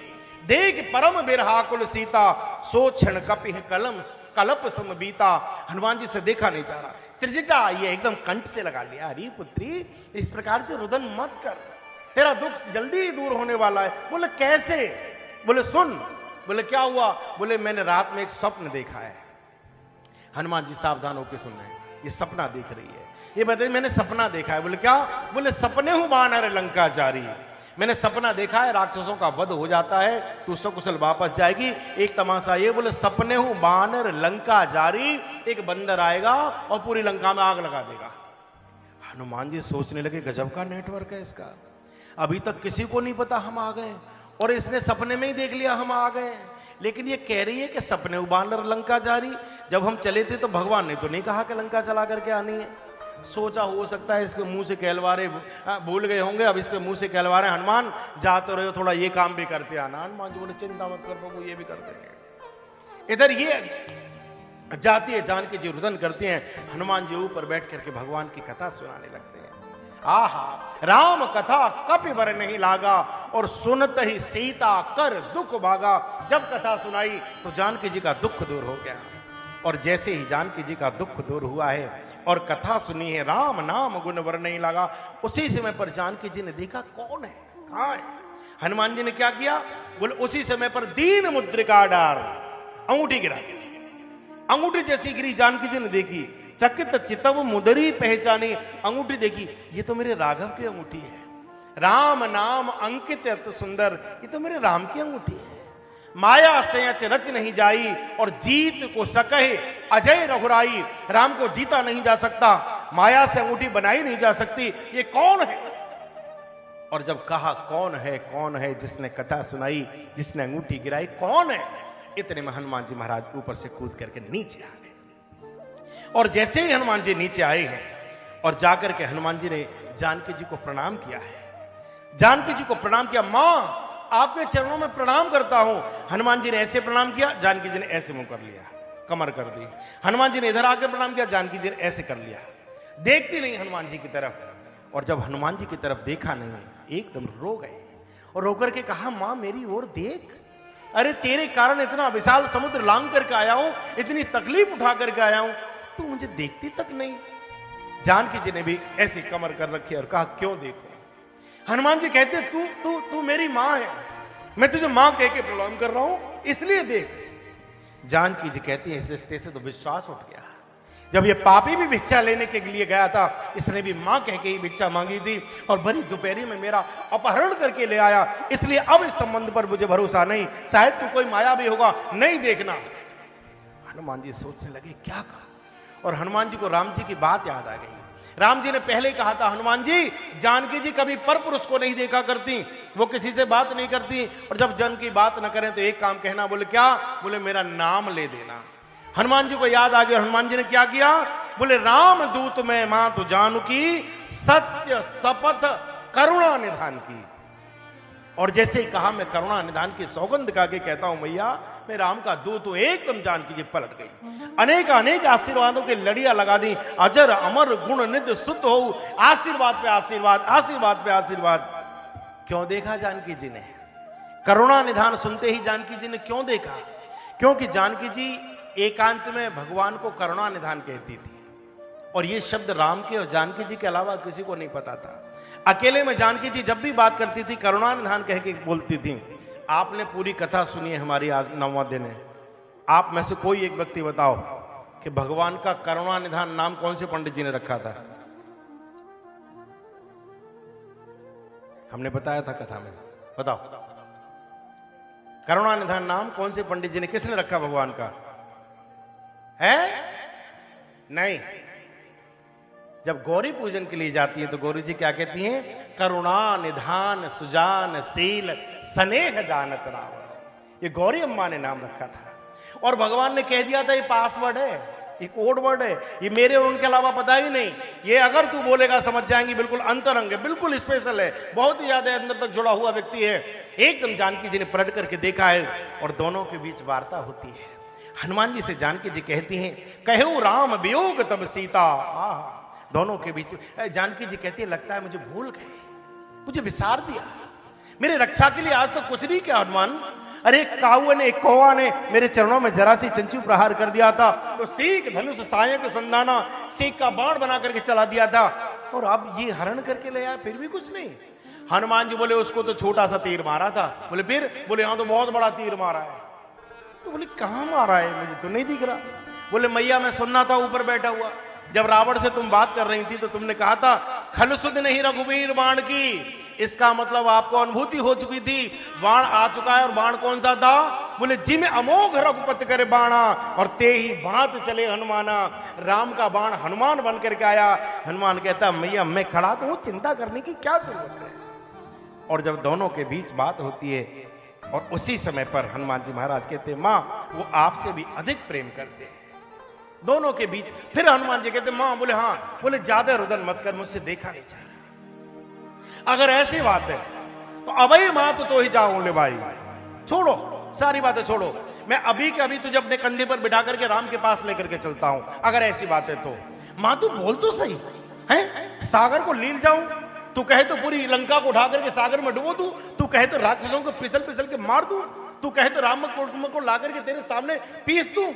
देख परम बिरहाकुल सीता, सो क्षण कपि कलप सम बीता। हनुमान जी से देखा नहीं जा रहा, त्रिजटा आई है, एकदम कंठ से लगा लिया, अरे पुत्री इस प्रकार से रुदन मत कर, तेरा दुख जल्दी ही दूर होने वाला है। बोले कैसे? बोले सुन। बोले क्या हुआ? बोले मैंने रात में एक स्वप्न देखा है। हनुमान जी सावधान होकर सुन रहे हैं, ये सपना देख रही है। ये बताइए मैंने सपना देखा है। बोले क्या? बोले सपने हूं बानर लंका जारी, मैंने सपना देखा है राक्षसों का वध हो जाता है, तू सकुशल वापस जाएगी। एक तमाशा ये, बोले सपने हूं बानर लंका जारी, एक बंदर आएगा और पूरी लंका में आग लगा देगा। हनुमान जी सोचने लगे, गजब का नेटवर्क है इसका, अभी तक किसी को नहीं पता हम आ गए, और इसने सपने में ही देख लिया हम आ गए। लेकिन ये कह रही है कि सपने बानर लंका जारी, जब हम चले थे तो भगवान ने तो नहीं कहा कि लंका चला करके आनी है। सोचा हो सकता है इसके मुंह से कहलवारे भूल गए होंगे, अब इसके मुंह से कहलवारे, हनुमान जा तो रहे हो, थोड़ा ये काम भी करते आना। हनुमान जी बोले चिंता मत कर, वो ये भी कर देंगे। इधर ये जाती है जानकी जी, रुदन करती हैं, हनुमान जी ऊपर बैठ करके भगवान की कथा सुनाने लगते हैं। आहा, राम कथा कपि बर नहीं लागा, और सुनत ही सीता कर दुख भागा। जब कथा सुनाई तो जानकी जी का दुख दूर हो गया, और जैसे ही जानकी जी का दुख दूर हुआ है और कथा सुनी है, राम नाम गुण वर नहीं लगा, उसी समय पर जानकी जी ने देखा कौन है, कहां है। हनुमान जी ने क्या किया? बोले उसी समय पर दीन मुद्रिका डार, अंगूठी गिरा दी। अंगूठी जैसी गिरी, जानकी जी ने देखी, चकित चितव मुदरी पहचानी। अंगूठी देखी, ये तो मेरे राघव की अंगूठी है, राम नाम अंकित अत सुंदर, ये तो मेरे राम की अंगूठी है। माया से रच नहीं जाई, और जीत को सकहे अजय रघुराई। राम को जीता नहीं जा सकता, माया से अंगूठी बनाई नहीं जा सकती, ये कौन है? और जब कहा कौन है जिसने कथा सुनाई, जिसने अंगूठी गिराई, कौन है? इतने में हनुमान जी महाराज ऊपर से कूद करके नीचे आ गए। और जैसे ही हनुमान जी नीचे आए हैं और जाकर के हनुमान जी ने जानकी जी को प्रणाम किया है, जानकी जी को प्रणाम किया, मां आपके चरणों में प्रणाम करता हूं। हनुमान जी ने ऐसे प्रणाम किया, जानकी जी ने ऐसे मुंह कर लिया, कमर कर दी। हनुमान जी ने इधर आकर प्रणाम किया, जानकी जी ने ऐसे कर लिया, देखती नहीं हनुमान जी की तरफ। और जब हनुमान जी की तरफ देखा नहीं, एकदम रो गए, और रो करके कहा, मां मेरी ओर देख, अरे तेरे कारण इतना विशाल समुद्र लांग करके आया हूं, इतनी तकलीफ उठा करके आया हूं, तू मुझे देखती तक नहीं। जानकी जी ने भी ऐसी कमर कर रखी और कहा, क्यों देखो? हनुमान जी कहते, तू मेरी मां है, मैं तुझे मां कह के प्रणाम कर रहा हूं, इसलिए देख। जानकी जी कहती है, इस रिश्ते से तो विश्वास उठ गया। जब ये पापी भी भिक्षा लेने के लिए गया था, इसने भी मां कह के ही भिक्षा मांगी थी, और बड़ी दोपहरी में मेरा अपहरण करके ले आया, इसलिए अब इस संबंध पर मुझे भरोसा नहीं, शायद तू कोई माया भी होगा, नहीं देखना। हनुमान जी सोचने लगे क्या कहा, और हनुमान जी को राम जी की बात याद आ गई। राम जी ने पहले कहा था, हनुमान जी जानकी जी कभी परपुरुष को नहीं देखा करती, वो किसी से बात नहीं करती, और जब जन की बात न करें तो एक काम कहना। बोले क्या? बोले मेरा नाम ले देना। हनुमान जी को याद आ गया, हनुमान जी ने क्या किया? बोले राम दूत में मां तू जानकी, सत्य शपथ करुणा निधान की। और जैसे ही कहा, मैं करुणा निधान की सौगंध का के कहता हूं मैया, मैं राम का दूत हूं, एकदम जानकी जी पलट गई। अनेक आशीर्वादों की लड़ियां लगा दी, अजर अमर गुण निध सुत हो, आशीर्वाद पे आशीर्वाद, आशीर्वाद पे आशीर्वाद। क्यों देखा जानकी जी ने? करुणा निधान सुनते ही जानकी जी ने क्यों देखा? क्योंकि जानकी जी एकांत में भगवान को करुणा निधान कहती थी, और ये शब्द राम के और जानकी जी के अलावा किसी को नहीं पता था। अकेले में जानकी जी जब भी बात करती थी करुणा निधान कह के बोलती थी। आपने पूरी कथा सुनी है हमारी, आज 9वां दिन है। आप में से कोई एक व्यक्ति बताओ कि भगवान का करुणा निधान नाम कौन से पंडित जी ने रखा था? हमने बताया था कथा में, बताओ करुणा निधान नाम कौन से पंडित जी ने, किसने रखा भगवान का? है नहीं। जब गौरी पूजन के लिए जाती है तो गौरी जी क्या कहती हैं? करुणा निधान सुजान शील स्नेह जानत रावण। ये गौरी अम्मा ने नाम रखा था, और भगवान ने कह दिया था ये पासवर्ड है, ये कोड वर्ड है, ये मेरे और उनके अलावा पता ही नहीं। ये अगर तू बोलेगा समझ जाएंगी, बिल्कुल अंतरंग है, बिल्कुल स्पेशल है, बहुत ही ज्यादा अंदर तक जुड़ा हुआ व्यक्ति है। एकदम जानकी जी ने पलट करके देखा है, और दोनों के बीच वार्ता होती है। हनुमान जी से जानकी जी कहती हैं, कहू राम वियोग तब सीता। दोनों के बीच जानकी जी कहती है, लगता है मुझे भूल गए, मुझे विसार दिया, मेरे रक्षा के लिए आज तक कुछ नहीं किया हनुमान। अरे काऊ ने, कौवा ने मेरे चरणों में जरा सी चंचू प्रहार कर दिया था, तो सीख धनुष सायक संधाना, सीख का बाण बना करके चला दिया था, और अब ये हरण करके ले आया, फिर भी कुछ नहीं। हनुमान जी बोले उसको तो छोटा सा तीर मारा था। बोले फिर? बोले हाँ तो बहुत बड़ा तीर मारा है। तो बोले कहां मारा है, मुझे तो नहीं दिख रहा। बोले मैया मैं सुनना था ऊपर बैठा हुआ, जब रावण से तुम बात कर रही थी तो तुमने कहा था खलसुद नहीं रघुवीर बाण की। इसका मतलब आपको अनुभूति हो चुकी थी, बाण आ चुका है। और बाण कौन सा था? बोले जिम अमोघ रघुपति करे बाणा, और ते ही भांत चले हनुमाना। राम का बाण हनुमान बन करके आया। हनुमान कहता मैया मैं खड़ा तो हूं, चिंता करने की क्या जरूरत है। और जब दोनों के बीच बात होती है, और उसी समय पर हनुमान जी महाराज कहते मां वो आपसे भी अधिक प्रेम करते हैं। दोनों के बीच फिर हनुमान जी कहते मां, बोले हाँ, बोले ज्यादा रुदन मत कर, मुझसे देखा नहीं जा रहा। अगर ऐसी बात है तो अबई मां तो ही जाओ ले भाई, छोड़ो सारी बातें छोड़ो, मैं अभी के अभी तुझे अपने कंधे पर बिठा करके राम के पास लेकर के चलता हूं। अगर ऐसी बात है तो मां तू बोल तो सही है, सागर को लील जाऊं, तू कहे तो पूरी लंका को उठा करके सागर में डुबो दूं, तू कहे तो राक्षसों को पिसल पिसल के मार दूं, तू कहे तो राम को ला करके तेरे सामने पीस दूं।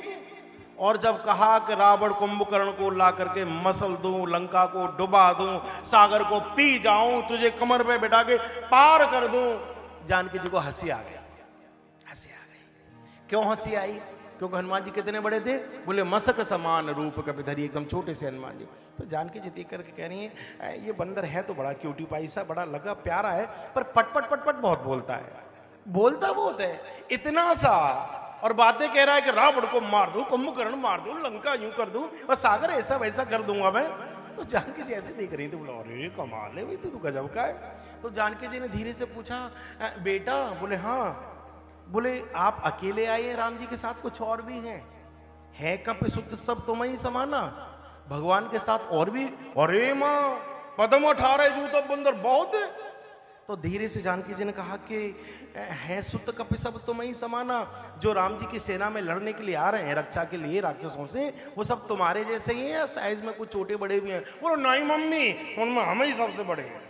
और जब कहा कि रावण कुंभकर्ण को ला करके मसल दूं, लंका को डुबा दूं, सागर को पी जाऊं, तुझे कमर पे बिठा के पार कर दूं, जानकी जी को हंसी आ गई। हंसी आ गई। क्यों हंसी आई? क्योंकि हनुमान जी कितने बड़े थे? बोले मसक समान रूप कपिधरी, एकदम छोटे से हनुमान जी। तो जानकी जी देख करके कह रही है ये बंदर है तो बड़ा क्यूटी पाई सा, बड़ा लगा प्यारा है, पर पटपट पटपट बहुत बोलता है, बोलता बहुत है इतना सा, और बातें कह रहा है कि रावण को मार दूं, कुंभकर्ण मार दूं, लंका यूं कर दूं, और सागर ऐसा वैसा कर दूंगा मैं। तो जानकी जी ऐसे देख रही थी, बोला अरे कमाल है भाई, तू गजब का है। तो जानकी जी ने धीरे से पूछा बेटा? बोले हाँ। बोले आप अकेले आए हैं राम जी के साथ कुछ और भी हैं? है कप सुत सब तुम ही समाना, भगवान के साथ और भी? अरे मां पदम 18 जूत बंदर बहुत है। तो धीरे से जानकी जी ने कहा कि है सुत कपि सब तुम ही समाना, जो राम जी की सेना में लड़ने के लिए आ रहे हैं रक्षा के लिए राक्षसों से, वो सब तुम्हारे जैसे ही हैं या साइज में कुछ छोटे बड़े भी हैं? बोलो नहीं मम्मी, उनमें हम ही सबसे बड़े हैं।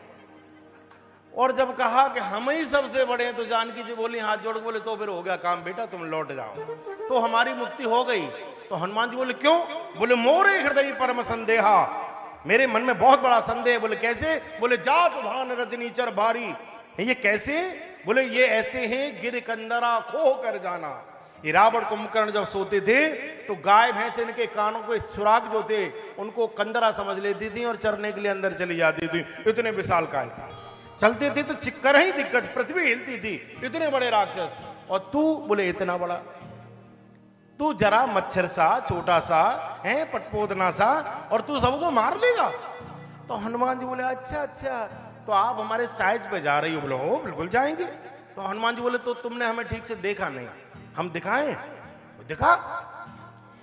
और जब कहा कि हम ही सबसे बड़े हैं तो जानकी जी बोली हाथ जोड़, बोले तो फिर हो गया काम बेटा, तुम लौट जाओ, तो हमारी मुक्ति हो गई। तो हनुमान जी बोले क्यों? बोले मोरे हृदय परम संदेहा, मेरे मन में बहुत बड़ा संदेह। बोले कैसे? बोले जात भान रजनीचर भारी। ये कैसे? बोले ये ऐसे हैं गिर कंदरा खो कर जाना। ये रावण कुंभकर्ण जब सोते थे तो गाय भैंस इनके कानों के सुराग जो थे उनको कंदरा समझ लेती थी और चरने के लिए अंदर चली जाती थी। इतने विशाल काय थे, चलते थे तो चिक्कर ही दिक्कत, पृथ्वी हिलती थी, इतने बड़े राक्षस। और तू? बोले इतना बड़ा, तू जरा मच्छर सा छोटा सा है, पटपोदना सा, और तू सबको मार लेगा? तो हनुमान जी बोले अच्छा अच्छा, तो आप हमारे साइज पे जा रही हो? बोले हो बिल्कुल जाएंगे। तो हनुमान जी बोले तो तुमने हमें ठीक से देखा नहीं, हम दिखाएं? दिखा।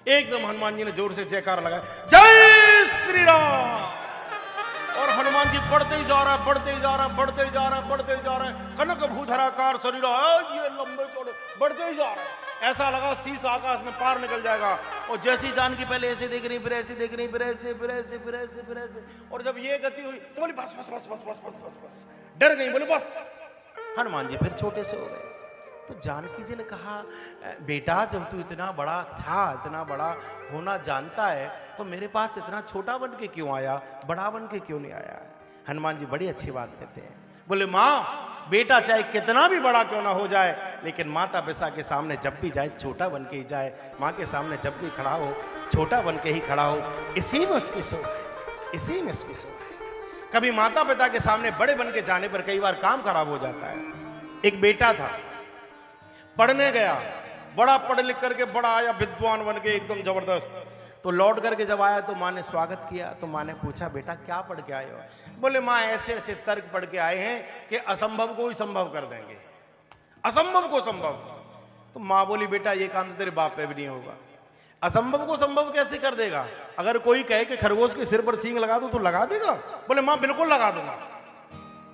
एकदम हनुमान जी ने जोर से जयकारा लगाया, जय श्री राम। और हनुमान जी बढ़ते ही जा रहा है, बढ़ते ही जा रहा है, बढ़ते ही जा रहा है, बढ़ते ही जा रहा है, कनक भूधराकार शरीर, ये लंबे चौड़े बढ़ते ही जा रहा है। ऐसा लगा शीश आकाश में पार निकल जाएगा। और जैसी जानकी पहले ऐसे देख रही, फिर ऐसे देख रही, फिर ऐसे, फिर ऐसे, फिर ऐसे, फिर ऐसे, और जब ये गति हुई तो बोली बस बस बस बस बस बस बस बस, डर गई। बोले बस। हनुमान जी फिर छोटे से हो गए। तो जानकी जी ने कहा, बेटा जब तू इतना बड़ा था, इतना बड़ा होना जानता है, तो मेरे पास इतना छोटा बन के क्यों आया, बड़ा बन के क्यों नहीं आया? हनुमान जी बड़ी अच्छी बात कहते हैं, बोले माँ बेटा चाहे कितना भी बड़ा क्यों ना हो जाए, लेकिन माता पिता के सामने जब भी जाए छोटा बन के ही जाए, माँ के सामने जब भी खड़ा हो छोटा बन के ही खड़ा हो। इसी में उसकी सोच है, इसी में उसकी सोच है। कभी माता पिता के सामने बड़े बन के जाने पर कई बार काम खराब हो जाता है। एक बेटा था, पढ़ने गया, बड़ा पढ़ लिख करके बड़ा आया, विद्वान बन के एकदम जबरदस्त। तो लौट करके जब आया तो माँ ने स्वागत किया, तो माँ ने पूछा बेटा क्या पढ़ के आए हो? बोले माँ ऐसे ऐसे तर्क पढ़ के आए हैं कि असंभव को ही संभव कर देंगे, असंभव को संभव। तो माँ बोली बेटा ये काम तो तेरे बाप पे भी नहीं होगा, असंभव को संभव कैसे कर देगा? अगर कोई कहे कि खरगोश के सिर पर सींग लगा दो तो लगा देगा? बोले माँ बिल्कुल लगा दूंगा।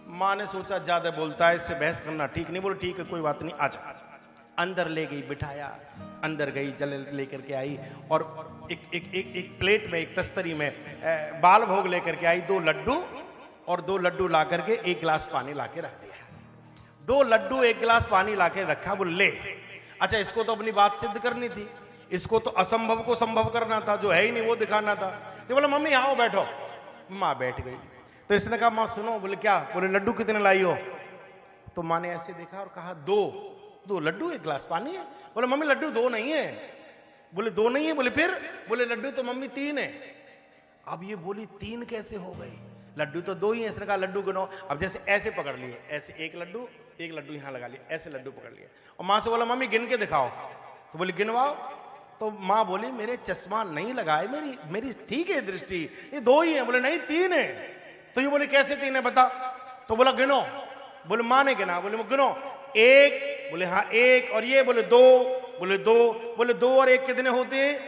माँ ने सोचा ज्यादा बोलता है, इससे बहस करना ठीक नहीं। बोले ठीक है कोई बात नहीं, आजा। अंदर ले गई, बिठाया, अंदर गई, जल लेकर के आई और एक प्लेट में, एक तस्तरी में बाल भोग लेकर के आई, 2 लड्डू और 2 लड्डू ला करके 1 गिलास पानी ला के रख दिया। 2 लड्डू 1 गिलास पानी ला के रखा। बोले ले, अच्छा इसको तो अपनी बात सिद्ध करनी थी, इसको तो असंभव को संभव करना था, जो है ही नहीं वो दिखाना था। तो बोला मम्मी आओ बैठो। माँ बैठ गई। तो इसने कहा माँ सुनो। बोले क्या? बोले लड्डू कितने लाई हो? तो माँ ने ऐसे देखा और कहा 2 लड्डू 1 गिलास पानी है। बोले मम्मी लड्डू 2 नहीं है। बोले 2 नहीं है? बोले फिर? बोले लड्डू तो मम्मी 3 है। अब ये बोली 3 कैसे हो गई, लड्डू तो 2 ही है। इसने कहा लड्डू गिनो। अब जैसे ऐसे पकड़ लिए, ऐसे 1 लड्डू यहां लगा लिया, ऐसे लड्डू पकड़ लिए और माँ से बोला मम्मी गिन के दिखाओ। तो बोली गिनवाओ। तो माँ बोली मेरे चश्मा नहीं लगाए, मेरी ठीक है दृष्टि, ये 2 ही है। बोले नहीं 3 है। तो ये बोले कैसे 3 है बता? तो बोला गिनो। बोले माँ ने गिना। बोले गिनो 1। बोले हाँ 1। और ये? बोले 2। बोले 2। बोले 2 और 1 कितने होते हैं?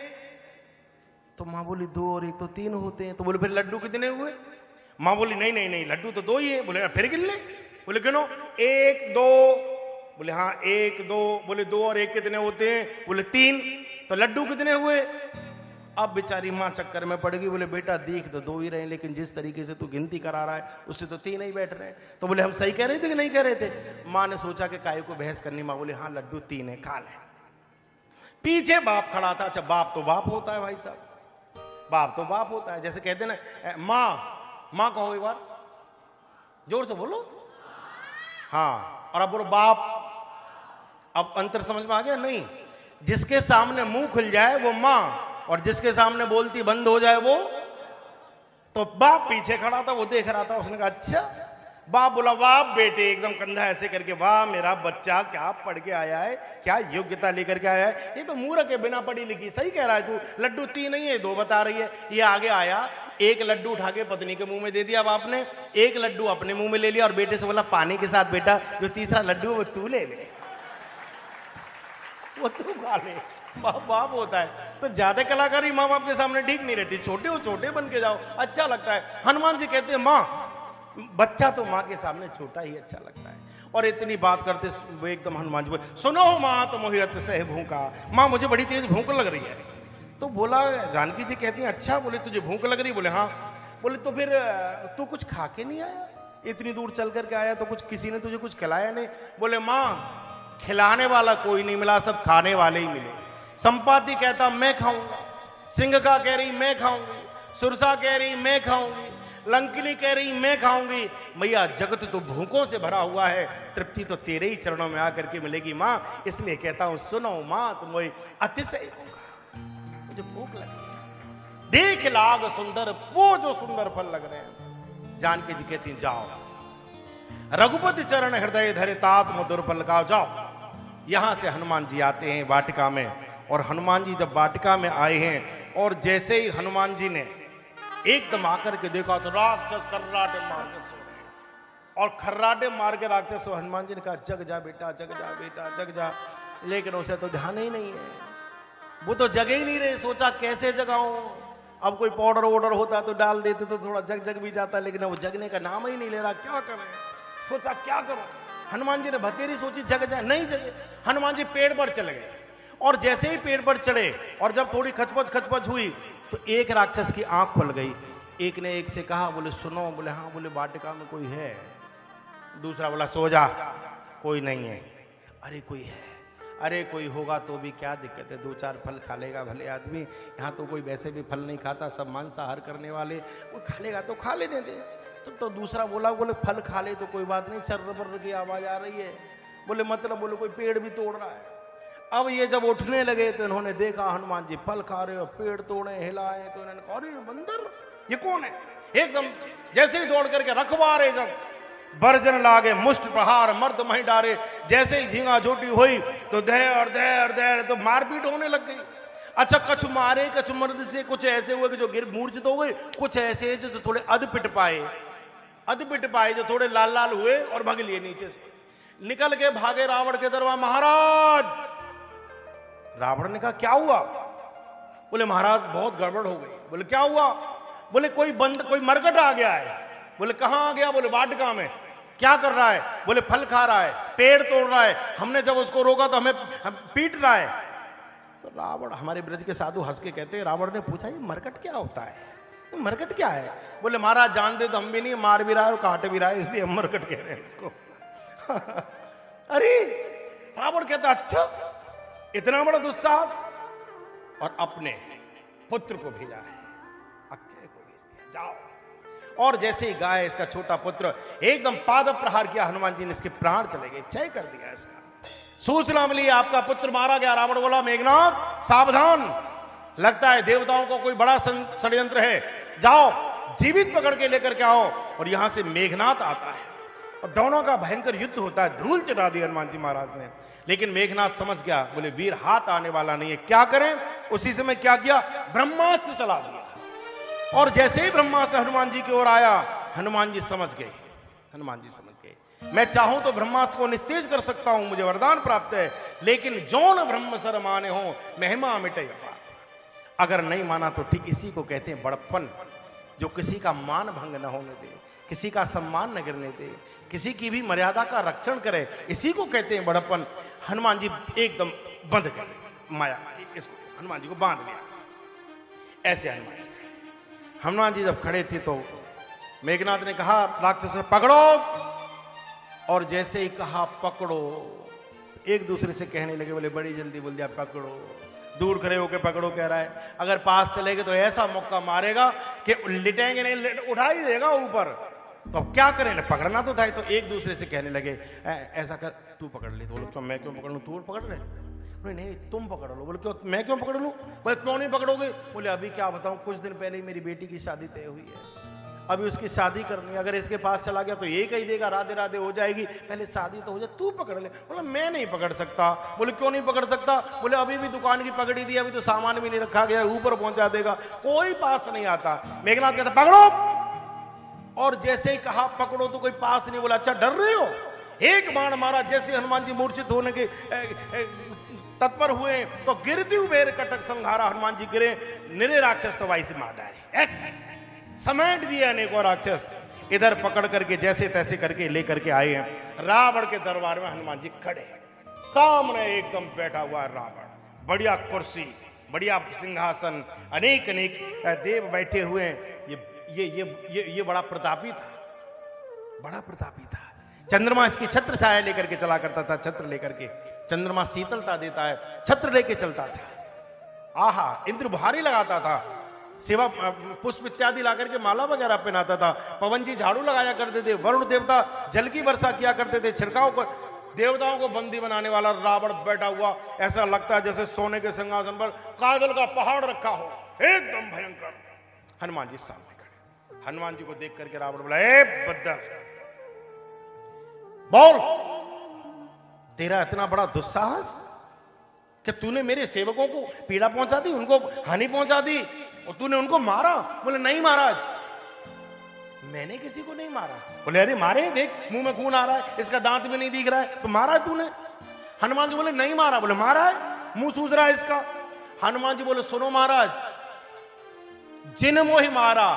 तो माँ बोली 2 और 1 तो 3 होते हैं। तो बोले फिर लड्डू कितने हुए? माँ बोली नहीं नहीं नहीं लड्डू तो 2 ही है। बोले फिर गिन ले। बोले गिनो 1 2। बोले हाँ 1 2। बोले 2 और 1 कितने होते हैं? बोले 3। तो लड्डू कितने हुए? अब बेचारी माँ चक्कर में पड़ गई। बोले बेटा देख तो 2 ही रहे, लेकिन जिस तरीके से तू गिनती करा रहा है उससे तो 3 ही बैठ रहे। तो बोले हम सही कह रहे थे कि नहीं कह रहे थे? माँ ने सोचा कि काहे को बहस करनी। माँ बोले हाँ लड्डू 3 है, खा ले। पीछे बाप खड़ा था। अच्छा बाप तो बाप होता है भाई साहब, बाप तो बाप होता है। जैसे कहते ना माँ कहो एक बार, जोर से बोलो। हाँ, और अब बोलो बाप। अब अंतर समझ में आ गया? नहीं, जिसके सामने मुंह खुल जाए वो माँ, और जिसके सामने बोलती बंद हो जाए वो। तो बाप पीछे खड़ा था, वो देख रहा था। उसने कहा अच्छा। बाप बोला वाह बेटे, एकदम कंधा ऐसे करके, वाह मेरा बच्चा क्या पढ़ के आया है, क्या योग्यता लेकर के आया है। ये तो मूर्ख है, बिना पढ़ी लिखी। सही कह रहा है तू, लड्डू 3 नहीं है 2 बता रही है। ये आगे आया, 1 लड्डू उठा के पत्नी के मुंह में दे दिया बाप ने, 1 लड्डू अपने मुंह में ले लिया और बेटे से बोला पानी के साथ बेटा जो तीसरा लड्डू है वो तू ले ले, वो तू खा ले। बाप होता है तो ज्यादा कलाकारी माँ बाप के सामने ठीक नहीं रहती। छोटे हो छोटे बन के जाओ, अच्छा लगता है। हनुमान जी कहते हैं माँ, बच्चा तो माँ के सामने छोटा ही अच्छा लगता है। और इतनी बात करते वो एकदम हनुमान जी बोले सुनो माँ तो मोहित से भूखा, माँ मुझे बड़ी तेज भूख लग रही है। तो बोला जानकी जी कहती हैं अच्छा, बोले तुझे भूख लग रही? बोले हाँ। बोले तो फिर तू कुछ खा के नहीं आया? इतनी दूर चल करके आया तो कुछ किसी ने तुझे कुछ खिलाया नहीं? बोले माँ खिलाने वाला कोई नहीं मिला, सब खाने वाले ही मिले। संपाति कहता मैं खाऊंगा, सिंघका कह रही मैं खाऊंगी, सुरसा कह रही मैं खाऊंगी, लंकिनी कह रही मैं खाऊंगी। मैया जगत तो भूखों से भरा हुआ है, तृप्ति तो तेरे ही चरणों में आकर के मिलेगी माँ। इसलिए कहता हूं सुनो माँ तुम अतिशय होगा, मुझे भूख लगी है। देख लाग सुंदर वो जो सुंदर फल लग रहे हैं। जानकी जी कहती जाओ, रघुपति चरण हृदय धरे तात मधुर फल खाओ। जाओ। यहां से हनुमान जी आते हैं वाटिका में, और हनुमान जी जब वाटिका में आए हैं और जैसे ही हनुमान जी ने एकदम आकर के देखा तो राक्षस खर्राटे मार के सो रहे, और खर्राटे मार के राक्षस सो। हनुमान जी ने कहा जग जा बेटा, जग जा बेटा, जग जा। लेकिन उसे तो ध्यान ही नहीं है, वो तो जगे ही नहीं रहे। सोचा कैसे जगाऊं, अब कोई पाउडर वाउडर होता तो डाल देते तो थोड़ा जग भी जाता, लेकिन वो जगने का नाम ही नहीं ले रहा। क्या करें, सोचा क्या करो। हनुमान जी ने भतेरी सोची जग जाए, नहीं जगे। हनुमान जी पेड़ पर चले गए, और जैसे ही पेड़ पर चढ़े और जब थोड़ी खचपच हुई तो एक राक्षस की आंख खुल गई। एक ने एक से कहा, बोले सुनो। बोले हाँ। बोले वाटिका में कोई है? दूसरा बोला सो जा, कोई नहीं है। अरे कोई है, अरे कोई होगा तो भी क्या दिक्कत है, 2-4 फल खा लेगा भले आदमी, यहाँ तो कोई वैसे भी फल नहीं खाता, सब मांसाहार करने वाले, कोई खा लेगा तो खा लेने दे। तो दूसरा बोले फल खा ले तो कोई बात नहीं, चर्र बर्र की आवाज आ रही है, बोले मतलब बोले कोई पेड़ भी तोड़ रहा है। अब ये जब उठने लगे तो इन्होंने देखा हनुमान जी फल खा रहे हो, पेड़ तोड़े हिलाए, तो इन्होंने कहा अरे बंदर ये कौन है। एकदम जैसे ही दौड़ करके रखवारे जब बर्जन लागे मुष्ट प्रहार मर्द मही डारे, जैसे ही झींगा झोटी हुई तो दे तो मारपीट होने लग गई। अच्छा कछु मारे कछु मर्द से, कुछ ऐसे हुए कि जो गिर मूर्छित हो गए, कुछ ऐसे जो थोड़े अध पिट पाए जो थोड़े लाल लाल हुए और भाग लिए नीचे से। निकल के भागे रावण के दरबार, महाराज। रावण ने कहा क्या हुआ? बोले महाराज बहुत गड़बड़ हो गई। बोले क्या हुआ? बोले कोई मरकट आ गया है। बोले कहां आ गया? बोले वाटिका में। क्या कर रहा है? बोले फल खा रहा है, पेड़ तोड़ रहा है, हमने जब उसको रोका तो हमें पीट रहा है। तो रावण, हमारे ब्रज के साधु हंस के कहते हैं, रावण ने पूछा ये मरकट क्या होता है, मरकट क्या है? बोले महाराज जान दे तो हम भी नहीं, मार भी रहा है और काट भी रहा है, इसलिए हम मरकट कह रहे हैं इसको। अरे रावण कहता अच्छा इतना बड़ा दुस्साहस, और अपने पुत्र को भेजा है, अक्षय को भेज दिया, जाओ। और जैसे ही गाय इसका छोटा पुत्र एकदम पाद प्रहार किया, हनुमान जी ने इसके प्राण चले गए, क्षय कर दिया इसका। सूचना मिली आपका पुत्र मारा गया। रावण बोला मेघनाथ सावधान, लगता है देवताओं को कोई बड़ा षड्यंत्र है, जाओ जीवित पकड़ के लेकर के आओ। और यहां से मेघनाथ आता है और दोनों का भयंकर युद्ध होता है, धूल चढ़ा दी हनुमान जी महाराज ने। लेकिन मेघनाथ समझ गया, बोले वीर हाथ आने वाला नहीं है, क्या करें? उसी समय क्या किया, ब्रह्मास्त्र चला दिया। और जैसे ही ब्रह्मास्त्र हनुमान जी की ओर आया, हनुमान जी समझ गए, मैं चाहूं तो ब्रह्मास्त्र को निस्तेज कर सकता हूं, मुझे वरदान प्राप्त है, लेकिन जौन ब्रह्म सर माने हो महिमा मिटे। अगर नहीं माना तो ठीक इसी को कहते हैं बड़प्पन, जो किसी का मान भंग न होने दे, किसी का सम्मान न गिरने दे, किसी की भी मर्यादा का रक्षण करे, इसी को कहते हैं बड़प्पन। हनुमान जी एकदम बंध गए माया, इसको हनुमान जी को बांध लिया। ऐसे हनुमान जी जब खड़े थे तो मेघनाथ ने कहा राक्षस से पकड़ो, और जैसे ही कहा पकड़ो, एक दूसरे से कहने लगे, बोले बड़ी जल्दी बोल दिया पकड़ो, दूर खड़े होकर पकड़ो कह रहा है, अगर पास चलेगे तो ऐसा मौका मारेगा कि लिटेंगे नहीं, उठा ही देगा ऊपर। तो अब क्या करें, पकड़ना तो था। तो एक दूसरे से कहने लगे ऐसा कर, तू पकड़ ले। तो बोले क्यों, मैं क्यों पकड़ लूं, तू पकड़ ले। बोले नहीं तुम पकड़ लो। बोले क्यों, मैं क्यों पकड़ लूं? बोले क्यों नहीं पकड़ोगे? बोले अभी क्या बताऊं, कुछ दिन पहले ही मेरी बेटी की शादी तय हुई है, अभी उसकी शादी करनी है, अगर इसके पास चला गया तो ये कह देगा राधे राधे हो जाएगी, पहले शादी तो हो जाए, तू पकड़ ले। बोला मैं नहीं पकड़ सकता। बोले क्यों नहीं पकड़ सकता? बोले अभी भी दुकान की पकड़ी दी, अभी तो सामान भी नहीं रखा गया, ऊपर पहुंचा देगा, कोई पास नहीं आता। मेघनाथ कहता पकड़ो, और जैसे ही कहा पकड़ो तो कोई पास नहीं। बोला अच्छा डर रहे हो? एक बाण मारा, जैसे हनुमान जी मूर्छित होने के तत्पर हुए तो गिरती उबेर कटक संहारा, हनुमान जी गिरे, निरे राक्षस तो वाई से मार डाले, समेट दिए अनेकों राक्षस। इधर पकड़ करके जैसे तैसे करके लेकर के आए हैं रावण के दरबार में। हनुमान जी खड़े, सामने एकदम बैठा हुआ रावण, बढ़िया कुर्सी, बढ़िया सिंहासन, अनेक अनेक देव बैठे हुए हैं। ये बड़ा प्रतापी था, बड़ा प्रतापी था। चंद्रमा इसकी छत्र छाया लेकर के चला करता था, छत्र लेकर के, चंद्रमा शीतलता देता है, छत्र लेके चलता था। आहा, इंद्र भारी लगाता था, सेवा पुष्प इत्यादि ला करके माला वगैरह पहनाता था, पवन जी झाड़ू लगाया करते थे, वरुण देवता जल की वर्षा किया करते थे, छिड़काव को, देवताओं को बंदी बनाने वाला रावण बैठा हुआ, ऐसा लगता है जैसे सोने के सिंहासन पर काजल का पहाड़ रखा हो, एकदम भयंकर। हनुमान जी सामने खड़े, हनुमान जी को देख करके रावण बोला, ए बद्दर बोल, तेरा इतना बड़ा दुस्साहस कि तूने मेरे सेवकों को पीड़ा पहुंचा दी, उनको हानि पहुंचा दी, और तूने उनको मारा? बोले नहीं महाराज, मैंने किसी को नहीं मारा। बोले अरे मारे, देख मुंह में खून आ रहा है, इसका दांत भी नहीं दिख रहा है, तो मारा है तूने? हनुमान जी बोले नहीं मारा। बोले मारा है, मुंह सूज रहा है इसका। हनुमान जी बोले सुनो महाराज, जिन मोहि मारा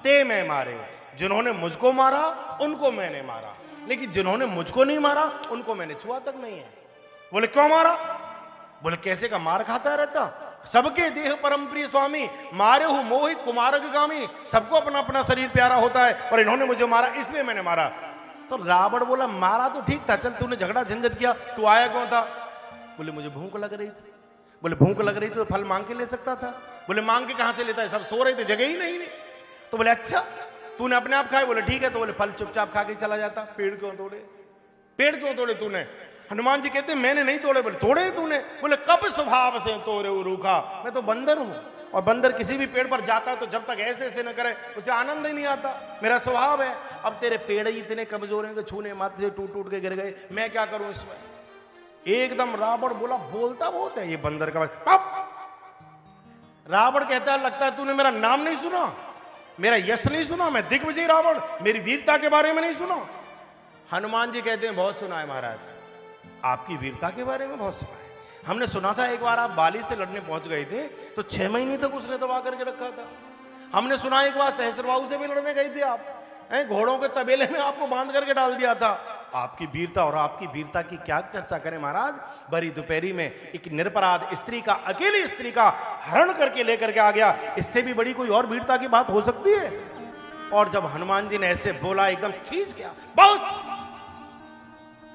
ते मैं मारे, जिन्होंने मुझको मारा उनको मैंने मारा, लेकिन जिन्होंने मुझको नहीं मारा उनको मैंने छुआ तक नहीं है। बोले क्यों मारा? बोले कैसे का मार खाता रहता, सबके देह परम प्रिय स्वामी, मारे हूं मोहित कुमारक गामी, सबको अपना अपना शरीर प्यारा होता है, और इन्होंने मुझे मारा इसलिए मैंने मारा। तो रावण बोला मारा तो ठीक था, चल तूने झगड़ा झंझट किया, तू आया कौन था? बोले मुझे भूख लग रही थी। बोले भूख लग रही थी तो फल मांग के ले सकता था। बोले मांग के कहां से लेता है, सब सो रहे थे, जगह ही नहीं। तो बोले अच्छा तूने अपने आप खाए? बोले ठीक है। तो बोले फल चुपचाप खा के चला जाता, पेड़ क्यों तोड़े? पेड़ क्यों तोड़े तूने? हनुमान जी कहते मैंने नहीं तोड़े। बोले तोड़े तूने? बोले कब स्वभाव से तोड़े रूखा, मैं तो बंदर हूं, और बंदर किसी भी पेड़ पर जाता है तो जब तक ऐसे ऐसे न करे उसे आनंद ही नहीं आता, मेरा स्वभाव है। अब तेरे पेड़ ही इतने कमजोर हैं कि छूने माथे से टूट टूट के गिर गए, मैं क्या करूं इसमें? एकदम रावण बोला बोलता बहुत है ये बंदर का। रावण कहता है लगता है तूने मेरा नाम नहीं सुना, मेरा यश नहीं सुना, मैं दिग्विजय रावण, मेरी वीरता के बारे में नहीं सुना। हनुमान जी कहते हैं बहुत सुना है महाराज, आपकी वीरता के बारे में बहुत सुना है। हमने सुना था एक बार आप बाली से लड़ने पहुंच गए थे तो 6 महीने तक उसने दबा करके रखा था। हमने सुना एक बार सहस्त्रबाहु से भी लड़ने गए थे आप, घोड़ों के तबेले में आपको बांध करके डाल दिया था। आपकी वीरता, और आपकी वीरता की क्या चर्चा करें महाराज, बड़ी दोपहरी में एक निरपराध स्त्री का, अकेली स्त्री का हरण करके लेकर के आ गया, इससे भी बड़ी कोई और वीरता की बात हो सकती है? और जब हनुमान जी ने ऐसे बोला एकदम खींच गया, बस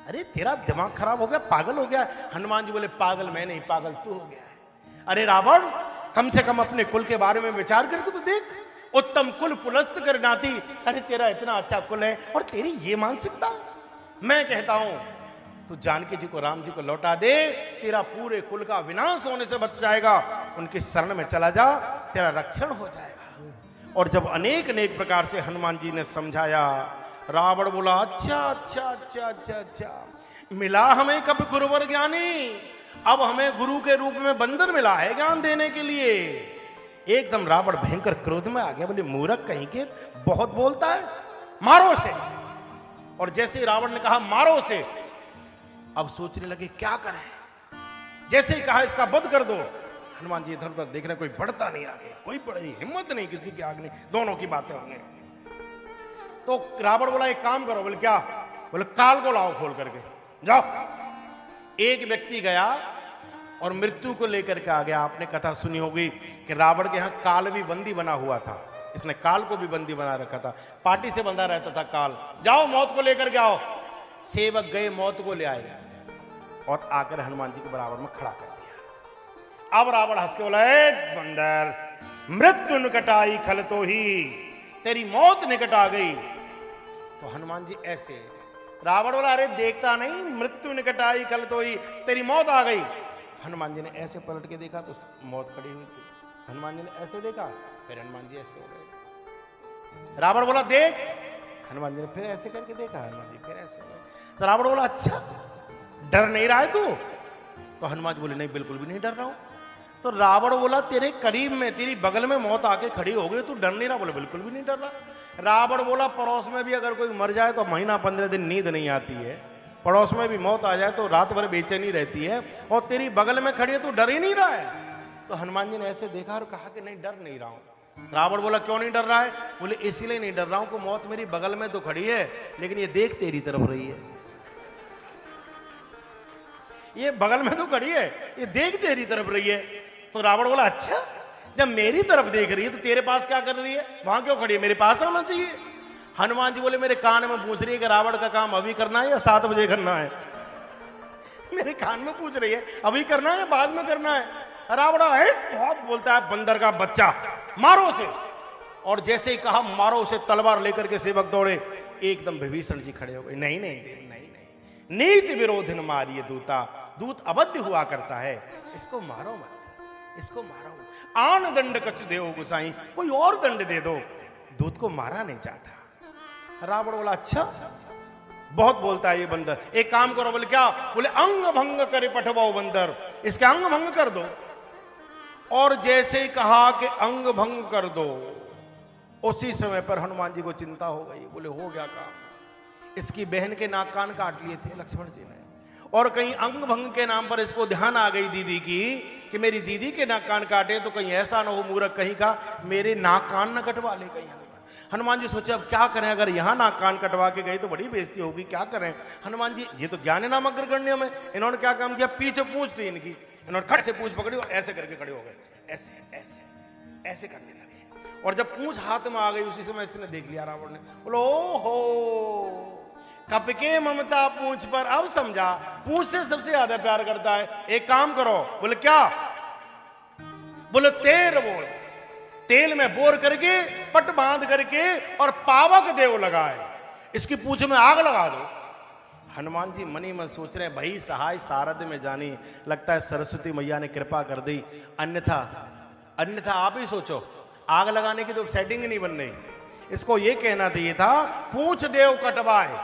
अरे तेरा दिमाग खराब हो गया, पागल हो गया। हनुमान जी बोले पागल मैं नहीं, पागल तू हो गया है। अरे रावण कम से कम अपने कुल के बारे में विचार करके तो देख, उत्तम कुल पुलस्त कर नाती, अरे तेरा इतना अच्छा कुल है और तेरी ये मानसिकता। मैं कहता हूं तू जानकी जी को, राम जी को लौटा दे, तेरा पूरे कुल का विनाश होने से बच जाएगा। उनकी शरण में चला जा, तेरा रक्षण हो जाएगा। और जब अनेक अनेक प्रकार से हनुमान जी ने समझाया, रावण बोला अच्छा अच्छा अच्छा अच्छा अच्छा, मिला हमें कब गुरुवर ज्ञानी, अब हमें गुरु के रूप में बंदर मिला है ज्ञान देने के लिए। एकदम रावण भयंकर क्रोध में आ गया, बोले मूर्ख कहीं के, बहुत बोलता है, मारो से। और जैसे ही रावण ने कहा मारो से, अब सोचने लगे क्या करें। जैसे ही कहा इसका वध कर दो, हनुमान जी इधर उधर देख रहे, कोई बढ़ता नहीं आगे, कोई बड़ी हिम्मत नहीं किसी की आगे नहीं, दोनों की बातें होंगे। तो रावण बोला एक काम करो। बोले क्या? बोले काल को लाओ खोल करके, जाओ। एक व्यक्ति गया और मृत्यु को लेकर के आ गया। आपने कथा सुनी होगी कि रावण के यहां काल भी बंदी बना हुआ था, इसने काल को भी बंदी बना रखा था, पार्टी से बंधा रहता था काल। जाओ मौत को लेकर के आओ। सेवक गए, मौत को ले आए और आकर हनुमान जी के बराबर में खड़ा कर दिया। अब रावण हंस के बोला बंदर, मृत्यु निकट आई खल तो ही, तेरी मौत निकट आ गई। तो हनुमान जी ऐसे, रावण बोला अरे देखता नहीं, मृत्यु निकट आई खल तो ही, तेरी मौत आ गई। हनुमान जी ने ऐसे पलट के देखा तो मौत खड़ी हुई थी। हनुमान जी ने ऐसे देखा, फिर हनुमान जी ऐसे हो गए। रावण बोला देख, हनुमान जी ने फिर ऐसे करके देखा, हनुमान जी फिर ऐसे हो गए। तो रावण बोला अच्छा डर नहीं रहा है तू? तो हनुमान जी बोले नहीं बिल्कुल भी नहीं डर रहा हूं। तो रावण बोला तेरे करीब में, तेरी बगल में मौत आके खड़ी हो गई, तू डर नहीं रहा? बोले बिल्कुल भी नहीं डर रहा। रावण बोला पड़ोस में भी अगर कोई मर जाए तो महीना 15 दिन नींद नहीं आती है, पड़ोस में भी मौत आ जाए तो रात भर बेचैनी रहती है, और तेरी बगल में खड़ी है, तू डर ही नहीं रहा है। तो हनुमान जी ने ऐसे देखा और कहा कि नहीं डर नहीं रहा हूं। रावण बोला क्यों नहीं डर रहा है? बोले इसीलिए नहीं डर रहा हूं कि मौत मेरी बगल में तो खड़ी है, लेकिन ये देख तेरी तरफ रही है, ये बगल में तो खड़ी है, ये देख तेरी तरफ रही है। तो रावण बोला अच्छा, जब मेरी तरफ देख रही है तो तेरे पास क्या कर रही है, वहां क्यों खड़ी है, मेरे पास आना चाहिए। हनुमान जी बोले मेरे कान में पूछ रही है कि रावण का काम अभी करना है या 7 बजे करना है? मेरे कान में पूछ रही है अभी करना है या बाद में करना है? रावण है बहुत बोलता है, बंदर का बच्चा, मारो से। और जैसे ही कहा मारो से, तलवार लेकर के सेवक दौड़े, एकदम विभीषण जी खड़े हो गए। नहीं नहीं नहीं नहीं नहीं, नीति विरोधन मारिए दूता, दूत अबद्ध हुआ करता है, इसको मारो मत, इसको मारो। आन दंड कछु देओ गुसाई, कोई और दंड दे दो, दूत को मारा नहीं चाहता। रावण बोला अच्छा बहुत बोलता है ये बंदर, एक काम करो। बोले क्या? बोले अंग भंग करे पठवाओ बंदर, इसके अंग भंग कर दो। और जैसे ही कहा कि अंग भंग कर दो, उसी समय पर हनुमान जी को चिंता हो गई। बोले हो गया काम, इसकी बहन के नाक कान काट लिए थे लक्ष्मण जी ने, और कहीं अंग भंग के नाम पर इसको ध्यान आ गई दीदी की कि मेरी दीदी के नाक कान काटे तो कहीं ऐसा ना हो मूर्ख कहीं का मेरे नाक कान न कटवा ले कहीं। हनुमान जी सोचे अब क्या करें, अगर यहां नाक कान कटवा के गई तो बड़ी बेइज्जती होगी, क्या करें। हनुमान जी ये तो ज्ञान नाम अग्रगण्य में, इन्होंने क्या काम किया, पीछे पूंछ थी इनकी, इन्होंने खट से पूंछ पकड़ी और ऐसे करके खड़े हो गए, ऐसे ऐसे ऐसे करने लगे। और जब पूंछ हाथ में आ गई उसी समय इसने देख लिया रावण ने, बोलो हो कपके ममता पूंछ पर, अब समझा पूंछ से सबसे ज्यादा प्यार करता है। एक काम करो, बोले क्या? बोले तेल बोल, तेल में बोर करके पट बांध करके और पावक देव लगाए, इसकी पूंछ में आग लगा दो। हनुमान जी मनी मन सोच रहे हैं, भाई सहाय सारद में जानी, लगता है सरस्वती मैया ने कृपा कर दी, अन्यथा आप ही सोचो, आग लगाने की तो सेटिंग नहीं बन रही। इसको ये कहना चाहिए था पूंछ देव कटवाए।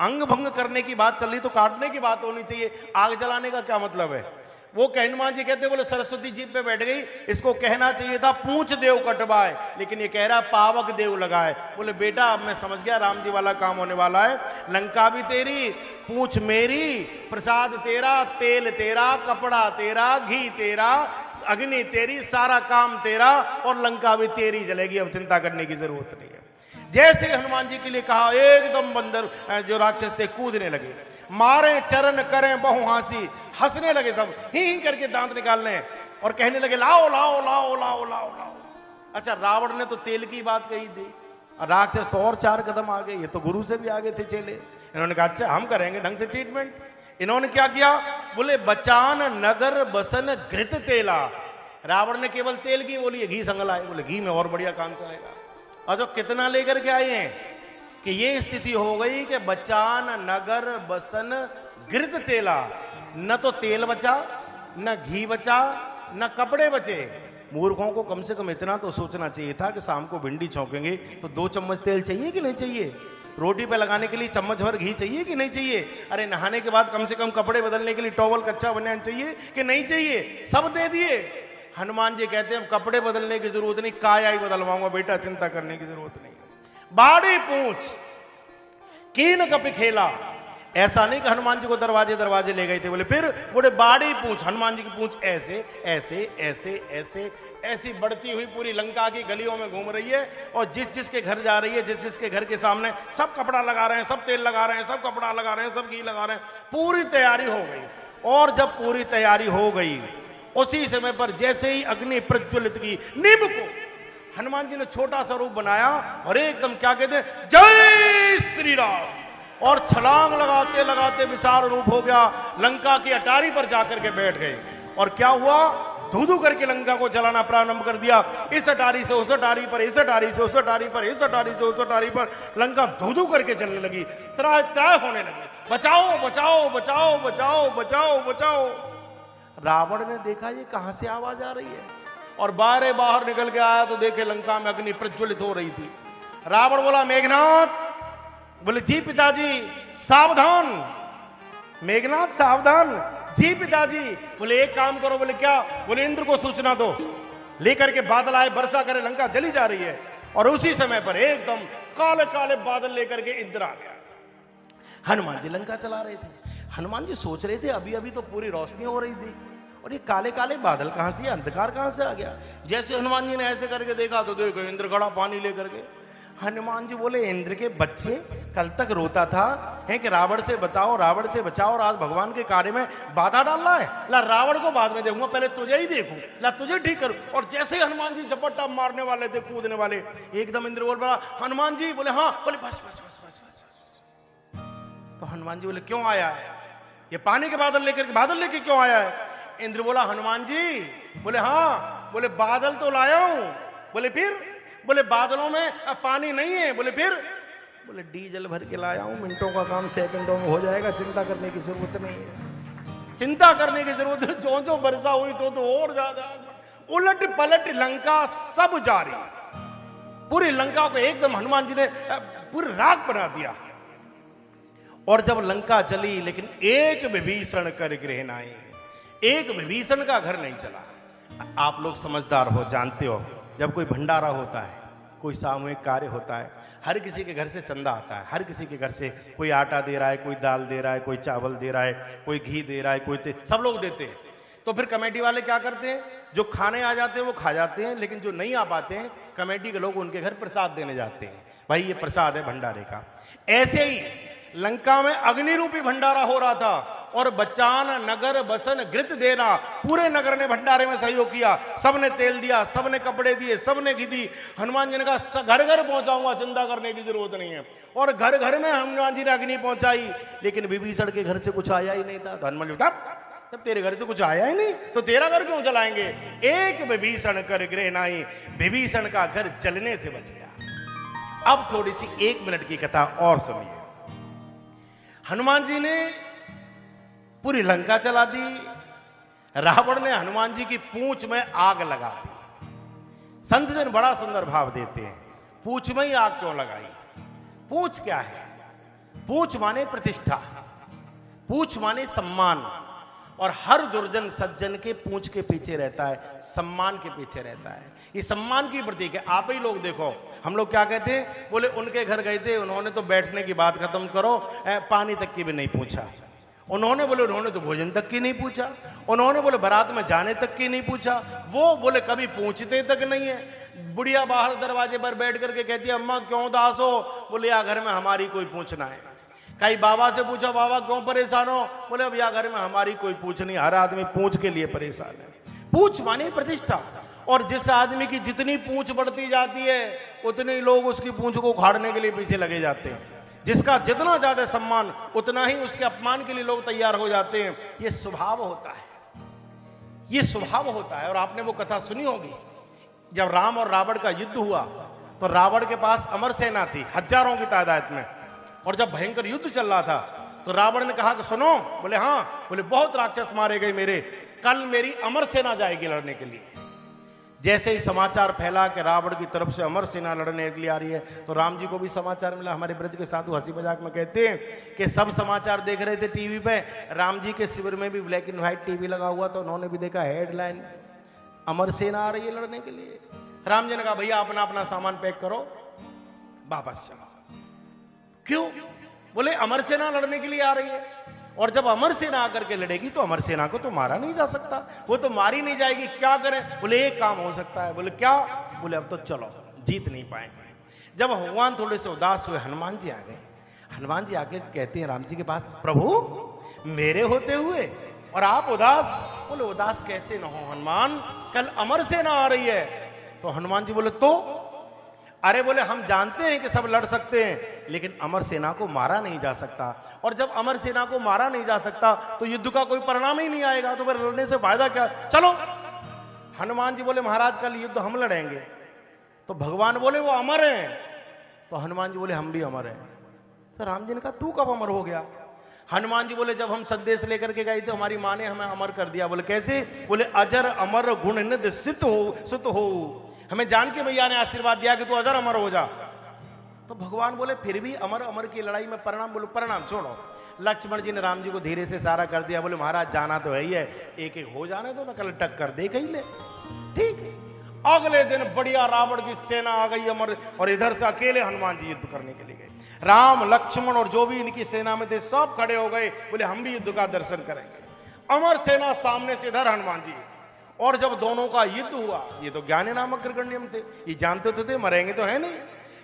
अंग भंग करने की बात चल रही तो काटने की बात होनी चाहिए, आग जलाने का क्या मतलब है? वो हनुमान जी कहते बोले सरस्वती जी पे बैठ गई, इसको कहना चाहिए था पूंछ देव कटवाए, लेकिन ये कह रहा पावक देव लगाए। बोले बेटा अब मैं समझ गया राम जी वाला काम होने वाला है, लंका भी तेरी, पूंछ मेरी, प्रसाद तेरा, तेल तेरा, कपड़ा तेरा, घी तेरा, अग्नि तेरी, सारा काम तेरा, और लंका भी तेरी जलेगी, अब चिंता करने की जरूरत नहीं है। जैसे हनुमान जी के लिए कहा, एकदम बंदर जो राक्षस थे कूदने लगे, मारे चरण करें बहु हांसी, हंसने लगे सब, ही करके दांत निकालने और कहने लगे लाओ लाओ लाओ लाओ लाओ लाओ। अच्छा, रावण ने तो तेल की बात कही थी, राक्षस तो और 4 कदम आ गए, ये तो गुरु से भी आगे थे चेले। इन्होंने कहा अच्छा हम करेंगे ढंग से ट्रीटमेंट। इन्होंने क्या किया? बोले बचान नगर बसन घृत तेला। रावण ने केवल तेल की बोली है, घी संग लाए, बोले घी में और बढ़िया काम चलेगा। और जो कितना लेकर के आए हैं कि ये स्थिति हो गई कि बचान नगर बसन घृत तेला, न तो तेल बचा, न घी बचा, न कपड़े बचे। मूर्खों को कम से कम इतना तो सोचना चाहिए था कि शाम को भिंडी छौंकेंगे तो 2 चम्मच तेल चाहिए कि नहीं चाहिए, रोटी पे लगाने के लिए चम्मच भर घी चाहिए कि नहीं चाहिए, अरे नहाने के बाद कम से कम कपड़े बदलने के लिए टॉवल कच्चा बनियान चाहिए कि नहीं चाहिए, सब दे दिए। हनुमान जी कहते हैं कपड़े बदलने की जरूरत नहीं, काया ही बदलवाऊंगा बेटा, चिंता करने की जरूरत नहीं। बाड़ी पूंछ कीन कपि खेला, ऐसा नहीं कि हनुमान जी को दरवाजे दरवाजे ले गए थे, बोले फिर बोले बाड़ी पूंछ, हनुमान जी की पूंछ ऐसे ऐसे ऐसे ऐसे ऐसी बढ़ती हुई पूरी लंका की गलियों में घूम रही है, और जिस जिसके घर जा रही है, जिस जिसके घर के सामने सब कपड़ा लगा रहे हैं, सब तेल लगा रहे हैं, सब कपड़ा लगा रहे हैं, सब घी लगा रहे हैं, पूरी तैयारी हो गई। और जब पूरी तैयारी हो गई, उसी समय पर जैसे ही अग्नि प्रज्वलित की, नीम को हनुमान जी ने छोटा सा रूप बनाया और एकदम क्या कहते हैं जय श्री राम, और छलांग लगाते लगाते विशाल रूप हो गया, लंका की अटारी पर जाकर के बैठ गए। और क्या हुआ? धू धू करके लंका को जलाना प्रारंभ कर दिया, इस अटारी से उस अटारी पर, इस अटारी से उस अटारी पर, इस अटारी से उस अटारी पर, लंका धू धू करके चलने लगी, त्राय त्राय होने लगी, बचाओ बचाओ बचाओ बचाओ बचाओ बचाओ। रावण ने देखा ये कहां से आवाज आ रही है, और बाहर निकल के आया तो देखे लंका में अग्नि प्रज्वलित हो रही थी। रावण बोला मेघनाथ, बोले जी पिताजी सावधान, मेघनाथ सावधान, जी पिताजी। बोले एक काम करो, बोले क्या? बोले इंद्र को सूचना दो, लेकर के बादल आए, वर्षा करे, लंका जली जा रही है। और उसी समय पर एकदम काले काले बादल लेकर के इंद्र आ गया। हनुमान जी लंका चला रहे थे, हनुमान जी सोच रहे थे अभी अभी तो पूरी रोशनी हो रही थी, और ये काले काले बादल कहां से, अंधकार कहां से आ गया? जैसे हनुमान जी ने ऐसे करके देखा तो देखो इंद्र खड़ा पानी लेकर के। हनुमान जी बोले इंद्र के बच्चे, कल तक रोता था है कि रावण से बताओ, रावण से बचाओ, और आज भगवान के कार्य में बाधा डालना है। ला रावण को बाद में देखूंगा, पहले तुझे ही देखूं, ला तुझे ठीक करूं। और जैसे हनुमान जी झपट्टा मारने वाले थे, कूदने वाले, एकदम इंद्र बोल पड़ा हनुमान जी। बोले हाँ, बोले बस बस बस बस बस बस। तो हनुमान जी बोले क्यों आया है ये पानी के बादल लेकर, बादल लेके क्यों आया है? इंद्र बोला हनुमान जी, बोले हाँ, बोले बादल तो लाया हूं। बोले फिर? बोले बादलों में पानी नहीं है। बोले फिर? बोले डीजल भर के लाया हूं, मिनटों का काम सेकंडों में हो जाएगा, चिंता करने की जरूरत नहीं है, चिंता करने की जरूरत है। जो जो वर्षा हुई तो और ज्यादा उलट पलट लंका सब जारी, पूरी लंका को एकदम हनुमान जी ने पूरी राख बना दिया। और जब लंका चली, लेकिन एक विभीषण कर गृह नाई, एक विभीषण का घर नहीं चला। आप लोग समझदार हो, जानते हो जब कोई भंडारा होता है, कोई सामूहिक कार्य होता है, हर किसी के घर से चंदा आता है, हर किसी के घर से कोई आटा दे रहा है, कोई दाल दे रहा है, कोई चावल दे रहा है, कोई घी दे रहा है, कोई सब लोग देते हैं। तो फिर कमेटी वाले क्या करते हैं? जो खाने आ जाते हैं वो खा जाते हैं, लेकिन जो नहीं आ पाते हैं कमेटी के लोग उनके घर प्रसाद देने जाते हैं, भाई ये प्रसाद है भंडारे का। ऐसे ही लंका में अग्नि रूपी भंडारा हो रहा था, और बचान नगर बसन घृत देना। पूरे नगर ने भंडारे में सहयोग किया, सबने तेल दिया, सबने कपड़े दिए, सबने घी दी। हनुमान जी ने कहा घर घर पहुंचाऊंगा, चिंता करने की जरूरत नहीं है। और घर घर में हनुमान जी ने अग्नि पहुंचाई, लेकिन विभीषण के घर से कुछ आया ही नहीं था। तो हनुमान जी जब तेरे घर से कुछ आया ही नहीं तो तेरा घर क्यों जलाएंगे। एक विभीषण कर गृह नाही, विभीषण का घर जलने से बच गया। अब थोड़ी सी 1 मिनट की कथा और सुनिए। हनुमान जी ने पूरी लंका चला दी। रावण ने हनुमान जी की पूंछ में आग लगा दी। संत जन बड़ा सुंदर भाव देते हैं, पूंछ में ही आग क्यों लगाई। पूंछ क्या है? पूंछ माने प्रतिष्ठा, पूंछ माने सम्मान। और हर दुर्जन सज्जन के पूंछ के पीछे रहता है, सम्मान के पीछे रहता है। ये सम्मान की प्रतीक है। आप ही लोग देखो, हम लोग क्या कहते हैं, बोले उनके घर गए थे, उन्होंने तो बैठने की बात खत्म करो, पानी तक की भी नहीं पूछा। उन्होंने बोले उन्होंने तो भोजन तक की नहीं पूछा। उन्होंने बोले बारात में जाने तक की नहीं पूछा। वो बोले कभी पूछते तक नहीं है। बुढ़िया बाहर दरवाजे पर बैठ करके कहती है अम्मा क्यों उदास हो। बोले या घर में हमारी कोई पूछना है। कई बाबा से पूछा बाबा क्यों परेशान हो। बोले अब या घर में हमारी कोई पूछ नहीं, हर आदमी पूछ के लिए परेशान है। पूछ माने प्रतिष्ठा। और जिस आदमी की जितनी पूछ बढ़ती जाती है उतने ही लोग उसकी पूछ को उखाड़ने के लिए पीछे लगे जाते हैं। जिसका जितना ज्यादा सम्मान उतना ही उसके अपमान के लिए लोग तैयार हो जाते हैं। ये स्वभाव होता है, ये स्वभाव होता है। और आपने वो कथा सुनी होगी, जब राम और रावण का युद्ध हुआ तो रावण के पास अमर सेना थी, हजारों की तादाद में। और जब भयंकर युद्ध चल रहा था तो रावण ने कहा कि सुनो। बोले हाँ। बोले बहुत राक्षस मारे गए मेरे, कल मेरी अमर सेना जाएगी लड़ने के लिए। जैसे ही समाचार फैला कि रावण की तरफ से अमर सेना लड़ने के लिए आ रही है तो राम जी को भी समाचार मिला। हमारे ब्रज के साधु हंसी मजाक में कहते हैं कि सब समाचार देख रहे थे टीवी पे, राम जी के शिविर में भी ब्लैक एंड व्हाइट टीवी लगा हुआ तो उन्होंने भी देखा हेडलाइन अमर सेना आ रही है लड़ने के लिए। राम जी ने कहा भैया अपना अपना सामान पैक करो, वापस चलो। क्यों? बोले अमर सेना लड़ने के लिए आ रही है, और जब अमर सेना आकर के लड़ेगी तो अमर सेना को तो मारा नहीं जा सकता, वो तो मारी नहीं जाएगी। क्या करें? बोले एक काम हो सकता है। बोले क्या? बोले अब तो चलो, जीत नहीं पाएंगे। जब भगवान थोड़े से उदास हुए, हनुमान जी आ गए। हनुमान जी आके कहते हैं राम जी के पास, प्रभु मेरे होते हुए और आप उदास। बोले उदास कैसे न हो हनुमान, कल अमर सेना आ रही है। तो हनुमान जी बोले तो? अरे बोले हम जानते हैं कि सब लड़ सकते हैं लेकिन अमर सेना को मारा नहीं जा सकता, और जब अमर सेना को मारा नहीं जा सकता तो युद्ध का कोई परिणाम ही नहीं आएगा, तो फिर लड़ने से फायदा क्या। चलो। हनुमान जी बोले महाराज कल युद्ध हम लड़ेंगे। तो भगवान बोले वो अमर हैं। तो हनुमान जी बोले हम भी अमर हैं। तो राम जी ने कहा तू कब अमर हो गया। हनुमान जी बोले जब हम संदेश लेकर के गए थे हमारी माँ ने हमें अमर कर दिया। बोले कैसे? बोले अजर अमर गुण निध सित हो, हमें जान के भैया ने आशीर्वाद दिया कि तू अजर अमर हो जा। तो भगवान बोले फिर भी अमर अमर की लड़ाई में परिणाम। बोलो परिणाम छोड़ो। लक्ष्मण जी ने राम जी को धीरे से इशारा कर दिया। बोले महाराज जाना तो है ही है, एक एक हो जाने दो ना, कल टक्कर देख ही ले। ठीक है। अगले दिन बढ़िया रावण की सेना आ गई अमर, और इधर से अकेले हनुमान जी युद्ध करने के लिए गए। राम लक्ष्मण और जो भी इनकी सेना में थे सब खड़े हो गए। बोले हम भी युद्ध का दर्शन करेंगे। अमर सेना सामने से, इधर हनुमान जी। और जब दोनों का युद्ध हुआ, ये तो ज्ञानी नामक कृगण्यम थे, ये जानते तो थे मरेंगे तो है नहीं।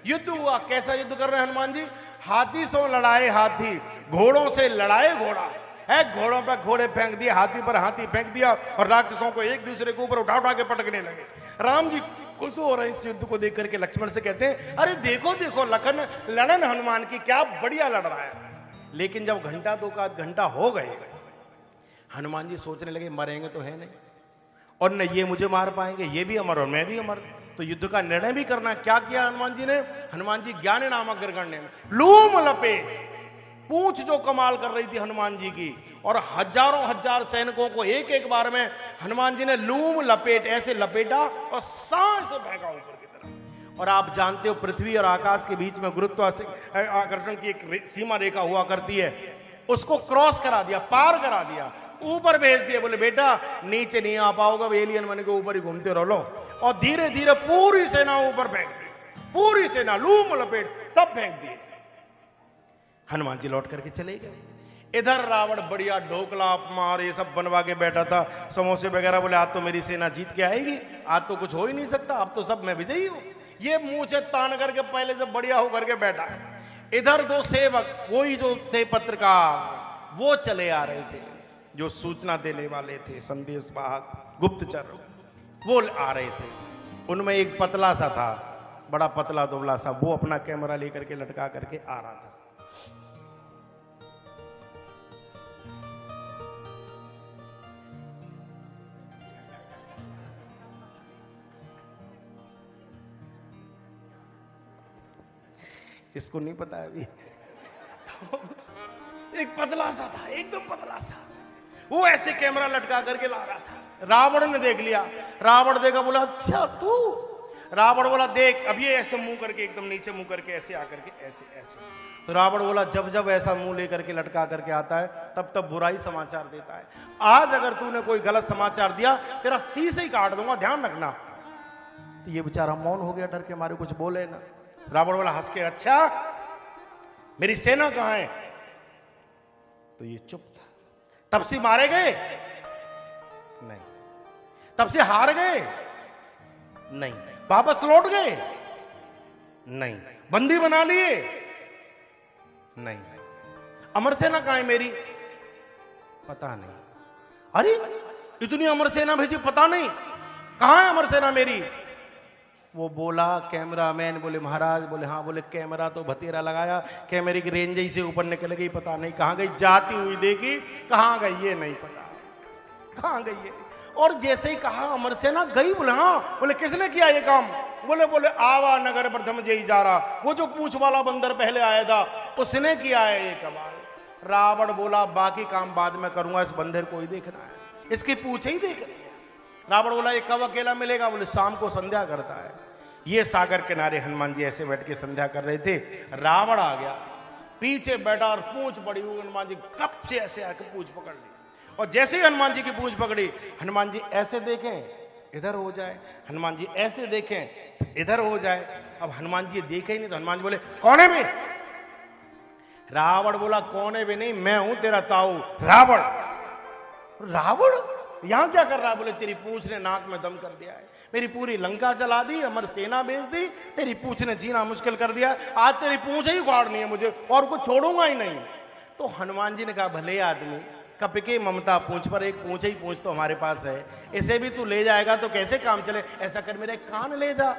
युद्ध हुआ। कैसा युद्ध कर रहे हैं हनुमान जी? हाथी सो लड़ाए हाथी, घोड़ों से लड़ाए घोड़ा है। घोड़ों पर घोड़े फेंक दिए, हाथी पर हाथी फेंक दिया, और राक्षसों को एक दूसरे के ऊपर उठा उठा के पटकने लगे। राम जी खुश हो रहे हैं इस युद्ध को देख करके। लक्ष्मण से कहते हैं अरे देखो देखो लखन लड़न हनुमान की, क्या बढ़िया लड़ रहा है। लेकिन जब घंटा दो का घंटा हो गए, हनुमान जी सोचने लगे मरेंगे तो है नहीं, और न ये मुझे मार पाएंगे, ये भी अमर और मैं भी अमर, तो युद्ध का निर्णय भी करना। क्या किया हनुमान जी ने? हनुमान जी ज्ञान नामक गिरगण्य लूम लपेट, पूंछ जो कमाल कर रही थी हनुमान जी की, और हजारों हजार सैनिकों को एक एक बार में हनुमान जी ने लूम लपेट ऐसे लपेटा और सांस फेंका ऊपर की तरफ। और आप जानते हो पृथ्वी और आकाश के बीच में गुरुत्वाकर्षण की एक सीमा रेखा हुआ करती है, उसको क्रॉस करा दिया, पार करा दिया, ऊपर भेज दिए। बोले बेटा नीचे नहीं आ पाओगे, एलियन बन के ऊपर ही घूमते रहो लो। और धीरे धीरे पूरी सेना ऊपर फेंक दी, पूरी सेना लूम लपेट सब फेंक दिए। हनुमान जी लौट करके चले गए। इधर रावण बढ़िया ढोकला मार ये सब बनवा के बैठा था, समोसे वगैरह। बोले आज तो मेरी सेना जीत के आएगी, आज तो कुछ हो ही नहीं सकता, अब तो सब मैं विजयी हूं। ये मुंह से तान करके पहले से बढ़िया होकर के बैठा। इधर दो सेवक, वही जो थे पत्रकार, वो चले आ रहे थे, जो सूचना देने वाले थे, संदेश वाहक, गुप्तचर, वो आ रहे थे। उनमें एक पतला सा था, बड़ा पतला दुबला सा, वो अपना कैमरा लेकर के लटका करके आ रहा था। इसको नहीं पता है अभी। तो एक पतला सा था, एकदम पतला सा, वो ऐसे कैमरा लटका करके ला रहा था। रावण ने देख लिया, रावण देखा, बोला अच्छा तू। रावण बोला देख, अब ये ऐसे मुंह करके, एकदम नीचे मुंह करके, ऐसे आकर के, ऐसे ऐसे। तो रावण बोला जब जब ऐसा मुंह लेकर के लटका करके आता है तब तब बुराई समाचार देता है। आज अगर तूने कोई गलत समाचार दिया तेरा शीश ही काट दूंगा, ध्यान रखना। तो ये बेचारा मौन हो गया, डर के मारे कुछ बोले ना। रावण बोला हंस के, अच्छा मेरी सेना कहां है? तो ये चुप था। तब से मारे गए? नहीं। तब से हार गए? नहीं। वापस लौट गए? नहीं। बंदी बना लिए? नहीं। अमर सेना कहां है मेरी? पता नहीं। अरे इतनी अमर सेना भेजी, पता नहीं कहां है अमर सेना मेरी? वो बोला कैमरामैन, बोले महाराज, बोले हाँ, बोले कैमरा तो भतेरा लगाया, कैमरे की रेंज ही से ऊपर निकल गई, पता नहीं कहां गई, जाती हुई देखी, कहां गई ये नहीं पता, कहां गई ये। और जैसे ही कहा अमर सेना गई, बोले हाँ, बोले किसने किया ये काम? बोले आवा नगर प्रथम जय जा रहा, वो जो पूंछ वाला बंदर पहले आया था उसने किया है ये कमाल। रावण बोला बाकी काम बाद में करूंगा, इस बंदर को ही देखना है, इसकी पूंछ ही देखनी है। रावण बोला ये कब अकेला मिलेगा? बोले शाम को संध्या करता है। ये सागर किनारे हनुमान जी ऐसे बैठ के संध्या कर रहे थे, रावण आ गया, पीछे बैठा और पूंछ पड़ी हुई, हनुमान जी कब से ऐसे आके पूंछ पकड़ ली। और जैसे ही हनुमान जी की पूंछ पकड़ी, हनुमान जी ऐसे देखें इधर हो जाए, हनुमान जी ऐसे देखें इधर हो जाए। अब हनुमान जी देखे ही नहीं, तो हनुमान जी बोले कौन है मैं? रावण बोला कौन है भी नहीं, मैं हूं तेरा ताऊ रावण। रावण यहां क्या कर रहा है? बोले तेरी पूंछ ने नाक में दम कर दिया है, मेरी पूरी लंका जला दी, अमर सेना भेज दी, तेरी पूंछ ने जीना मुश्किल कर दिया, आज तेरी पूंछ ही उखाड़नी है मुझे, और कुछ छोड़ूंगा ही नहीं। तो हनुमान जी ने कहा भले आदमी, कप के ममता पूंछ पर, एक पूंछ ही पूंछ तो हमारे पास है, इसे भी तू ले जाएगा तो कैसे काम चले? ऐसा कर मेरे कान ले जा,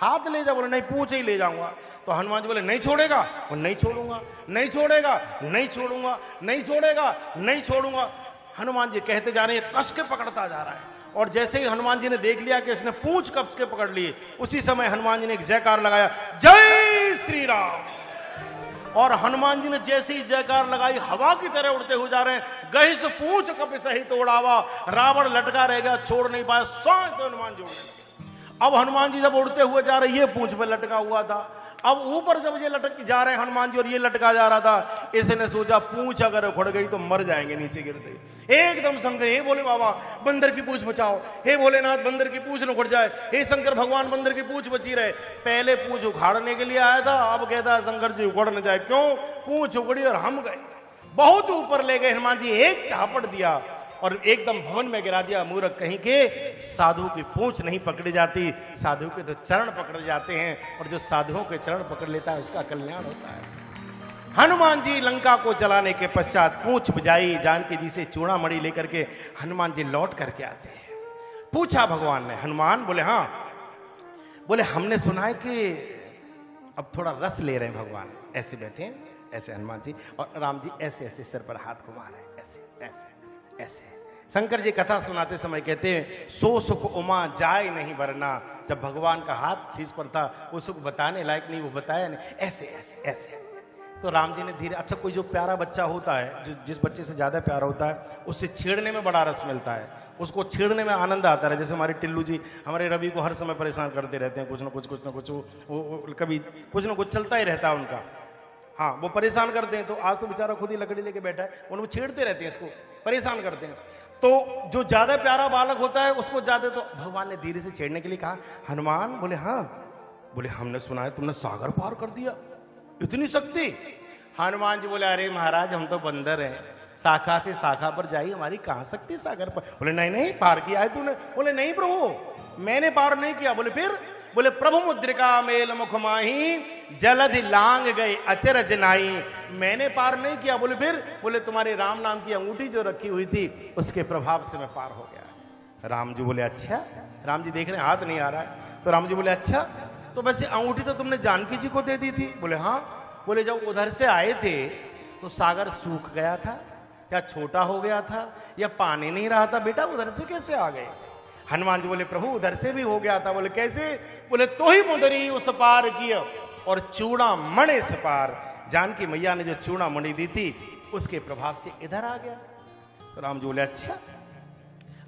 हाथ ले जा। बोले नहीं पूंछ ही ले जाऊंगा। तो हनुमान जी बोले नहीं छोड़ेगा? वो नहीं छोड़ूंगा, नहीं छोड़ेगा, नहीं छोड़ूंगा, नहीं छोड़ेगा, नहीं छोड़ूंगा। हनुमान जी कहते जा रहे हैं, कस के पकड़ता जा रहा है। और जैसे ही हनुमान जी ने देख लिया कि इसने पूंछ कस के पकड़ ली, उसी समय हनुमान जी ने एक जयकार लगाया, जय श्री राम। और हनुमान जी ने जैसे ही जयकार लगाई, हवा की तरह उड़ते हुए जा रहे हैं, गहिस पूंछ कपि सहित उड़ावा। रावण लटका रह गया, छोड़ नहीं पाया, सांस तो हनुमान जी उड़। अब हनुमान जी जब उड़ते हुए जा रहे, ये पूंछ पे लटका हुआ था। अब ऊपर जब ये लटक जा रहे हैं हनुमान जी और ये लटका जा रहा था, इसने सोचा पूंछ अगर उखड़ गई तो मर जाएंगे नीचे गिरते। एकदम शंकर, हे बोले बाबा बंदर की पूंछ बचाओ, हे भोलेनाथ बंदर की पूंछ न उखड़ जाए, हे शंकर भगवान बंदर की पूंछ बची रहे। पहले पूंछ उखाड़ने के लिए आया था, अब कहता है शंकर जी उखड़ न जाए। क्यों? पूंछ उखड़ी और हम गए। बहुत ऊपर ले गए हनुमान जी, एक चापड़ दिया और एकदम भवन में गिरा दिया। मूर्ख कहीं के, साधु की पूंछ नहीं पकड़ी जाती, साधु के तो चरण पकड़े जाते हैं, और जो साधुओं के चरण पकड़ लेता है उसका कल्याण होता है। हनुमान जी लंका को जलाने के पश्चात पूंछ बजाई, जानकी जी से चूड़ामणि लेकर के हनुमान जी लौट करके आते हैं। पूछा भगवान ने, हनुमान बोले हाँ। बोले हमने सुना है कि अब थोड़ा रस ले रहे हैं भगवान, ऐसे बैठे हैं, ऐसे हनुमान जी, और राम जी ऐसे ऐसे सिर पर हाथ घुमा रहे हैं, ऐसे ऐसे ऐसे। शंकर जी कथा सुनाते समय कहते हैं, सो सुख उमा जाए नहीं वरना। जब भगवान का हाथ शीश पर था, वो सुख बताने लायक नहीं, वो बताया नहीं, ऐसे ऐसे ऐसे। तो राम जी ने धीरे, अच्छा कोई जो प्यारा बच्चा होता है, जो जिस बच्चे से ज्यादा प्यारा होता है, उससे छेड़ने में बड़ा रस मिलता है, उसको छेड़ने में आनंद आता है। जैसे हमारे टिल्लू जी हमारे रवि को हर समय परेशान करते रहते हैं, कुछ ना कुछ वो कभी कुछ ना कुछ चलता ही रहता है उनका। हाँ, वो परेशान करते हैं। तो आज तो बेचारा खुद ही लकड़ी लेके बैठा है, उनको छेड़ते रहते हैं, इसको परेशान करते हैं। तो जो ज्यादा प्यारा बालक होता है उसको ज्यादा, तो भगवान ने धीरे से छेड़ने के लिए कहा, हनुमान। बोले हाँ। बोले हमने सुना है तुमने सागर पार कर दिया, इतनी शक्ति। हनुमान जी बोले अरे महाराज हम तो बंदर हैं, शाखा से शाखा पर जाई, हमारी कहां शक्ति सागर पर। बोले नहीं नहीं पार किया है तूने। बोले नहीं प्रभु मैंने पार नहीं किया। बोले फिर? बोले प्रभु मुद्रिका मेल मुख माही, जलधि लांग गए अचरज नाई। मैंने पार नहीं किया। बोले फिर? बोले तुम्हारे राम नाम की अंगूठी जो रखी हुई थी उसके प्रभाव से मैं पार हो गया। राम जी बोले अच्छा। राम जी देख रहे हैं हाथ नहीं आ रहा है, तो राम जी बोले अच्छा, तो वैसे अंगूठी तो तुमने जानकी जी को दे दी थी? बोले हाँ। बोले जब उधर से आए थे तो सागर सूख गया था या छोटा हो गया था या पानी नहीं रहा था बेटा, उधर से कैसे आ गए? हनुमान जी बोले प्रभु उधर से भी हो गया था। बोले कैसे? बोले तो ही मुदरी उस पार किया और चूड़ा मणि से पार। जानकी मैया ने जो चूड़ा मणि दी थी उसके प्रभाव से इधर आ गया। तो राम जी बोले अच्छा।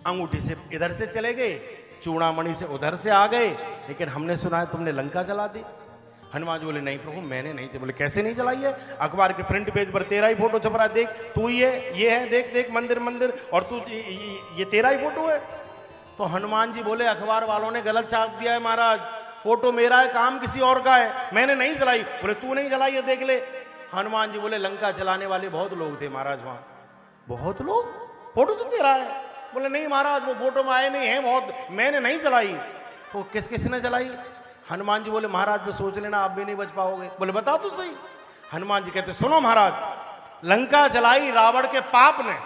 अंगूठी से इधर से चले गए, चूड़ामणि से उधर से आ गए, लेकिन हमने सुना है तुमने लंका जला दी। हनुमान जी बोले नहीं प्रभु मैंने नहीं। बोले कैसे नहीं जलाई है? अखबार के प्रिंट पेज पर तेरा ही फोटो छप रहा है, देख तू ये है, देख देख मंदिर मंदिर, और तू ये तेरा ही फोटो है। तो हनुमान जी बोले अखबार वालों ने गलत छाप दिया है महाराज, फोटो मेरा है, काम किसी और का है, मैंने नहीं जलाई। बोले तू नहीं जलाई है, देख ले। हनुमान जी बोले लंका जलाने वाले बहुत लोग थे महाराज वहां। बहुत लोग? फोटो तो तेरा है। बोले नहीं महाराज वो फोटो में आए नहीं है बहुत, मैंने नहीं जलाई। तो किसने जलाई? हनुमान जी बोले महाराज भी सोच लेना आप भी नहीं बच पाओगे। बोले बता तो सही। हनुमान जी कहते सुनो महाराज, लंका जलाई रावण के पाप ने,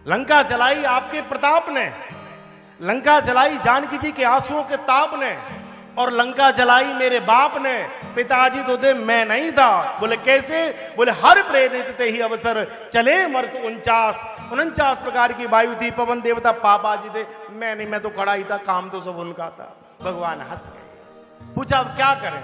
लंका जलाई आपके प्रताप ने, लंका जलाई जानकी जी के आंसुओं के ताप ने, और लंका जलाई मेरे बाप ने। पिताजी तो दे मैं नहीं था। बोले कैसे? बोले हर प्रेरित ते ही अवसर चले मर्त 49 प्रकार की वायु थी, पवन देवता पापा जी थे, मैं नहीं, मैं तो खड़ा ही था, काम तो सब उनका था। भगवान हंस गए। पूछा अब क्या करें?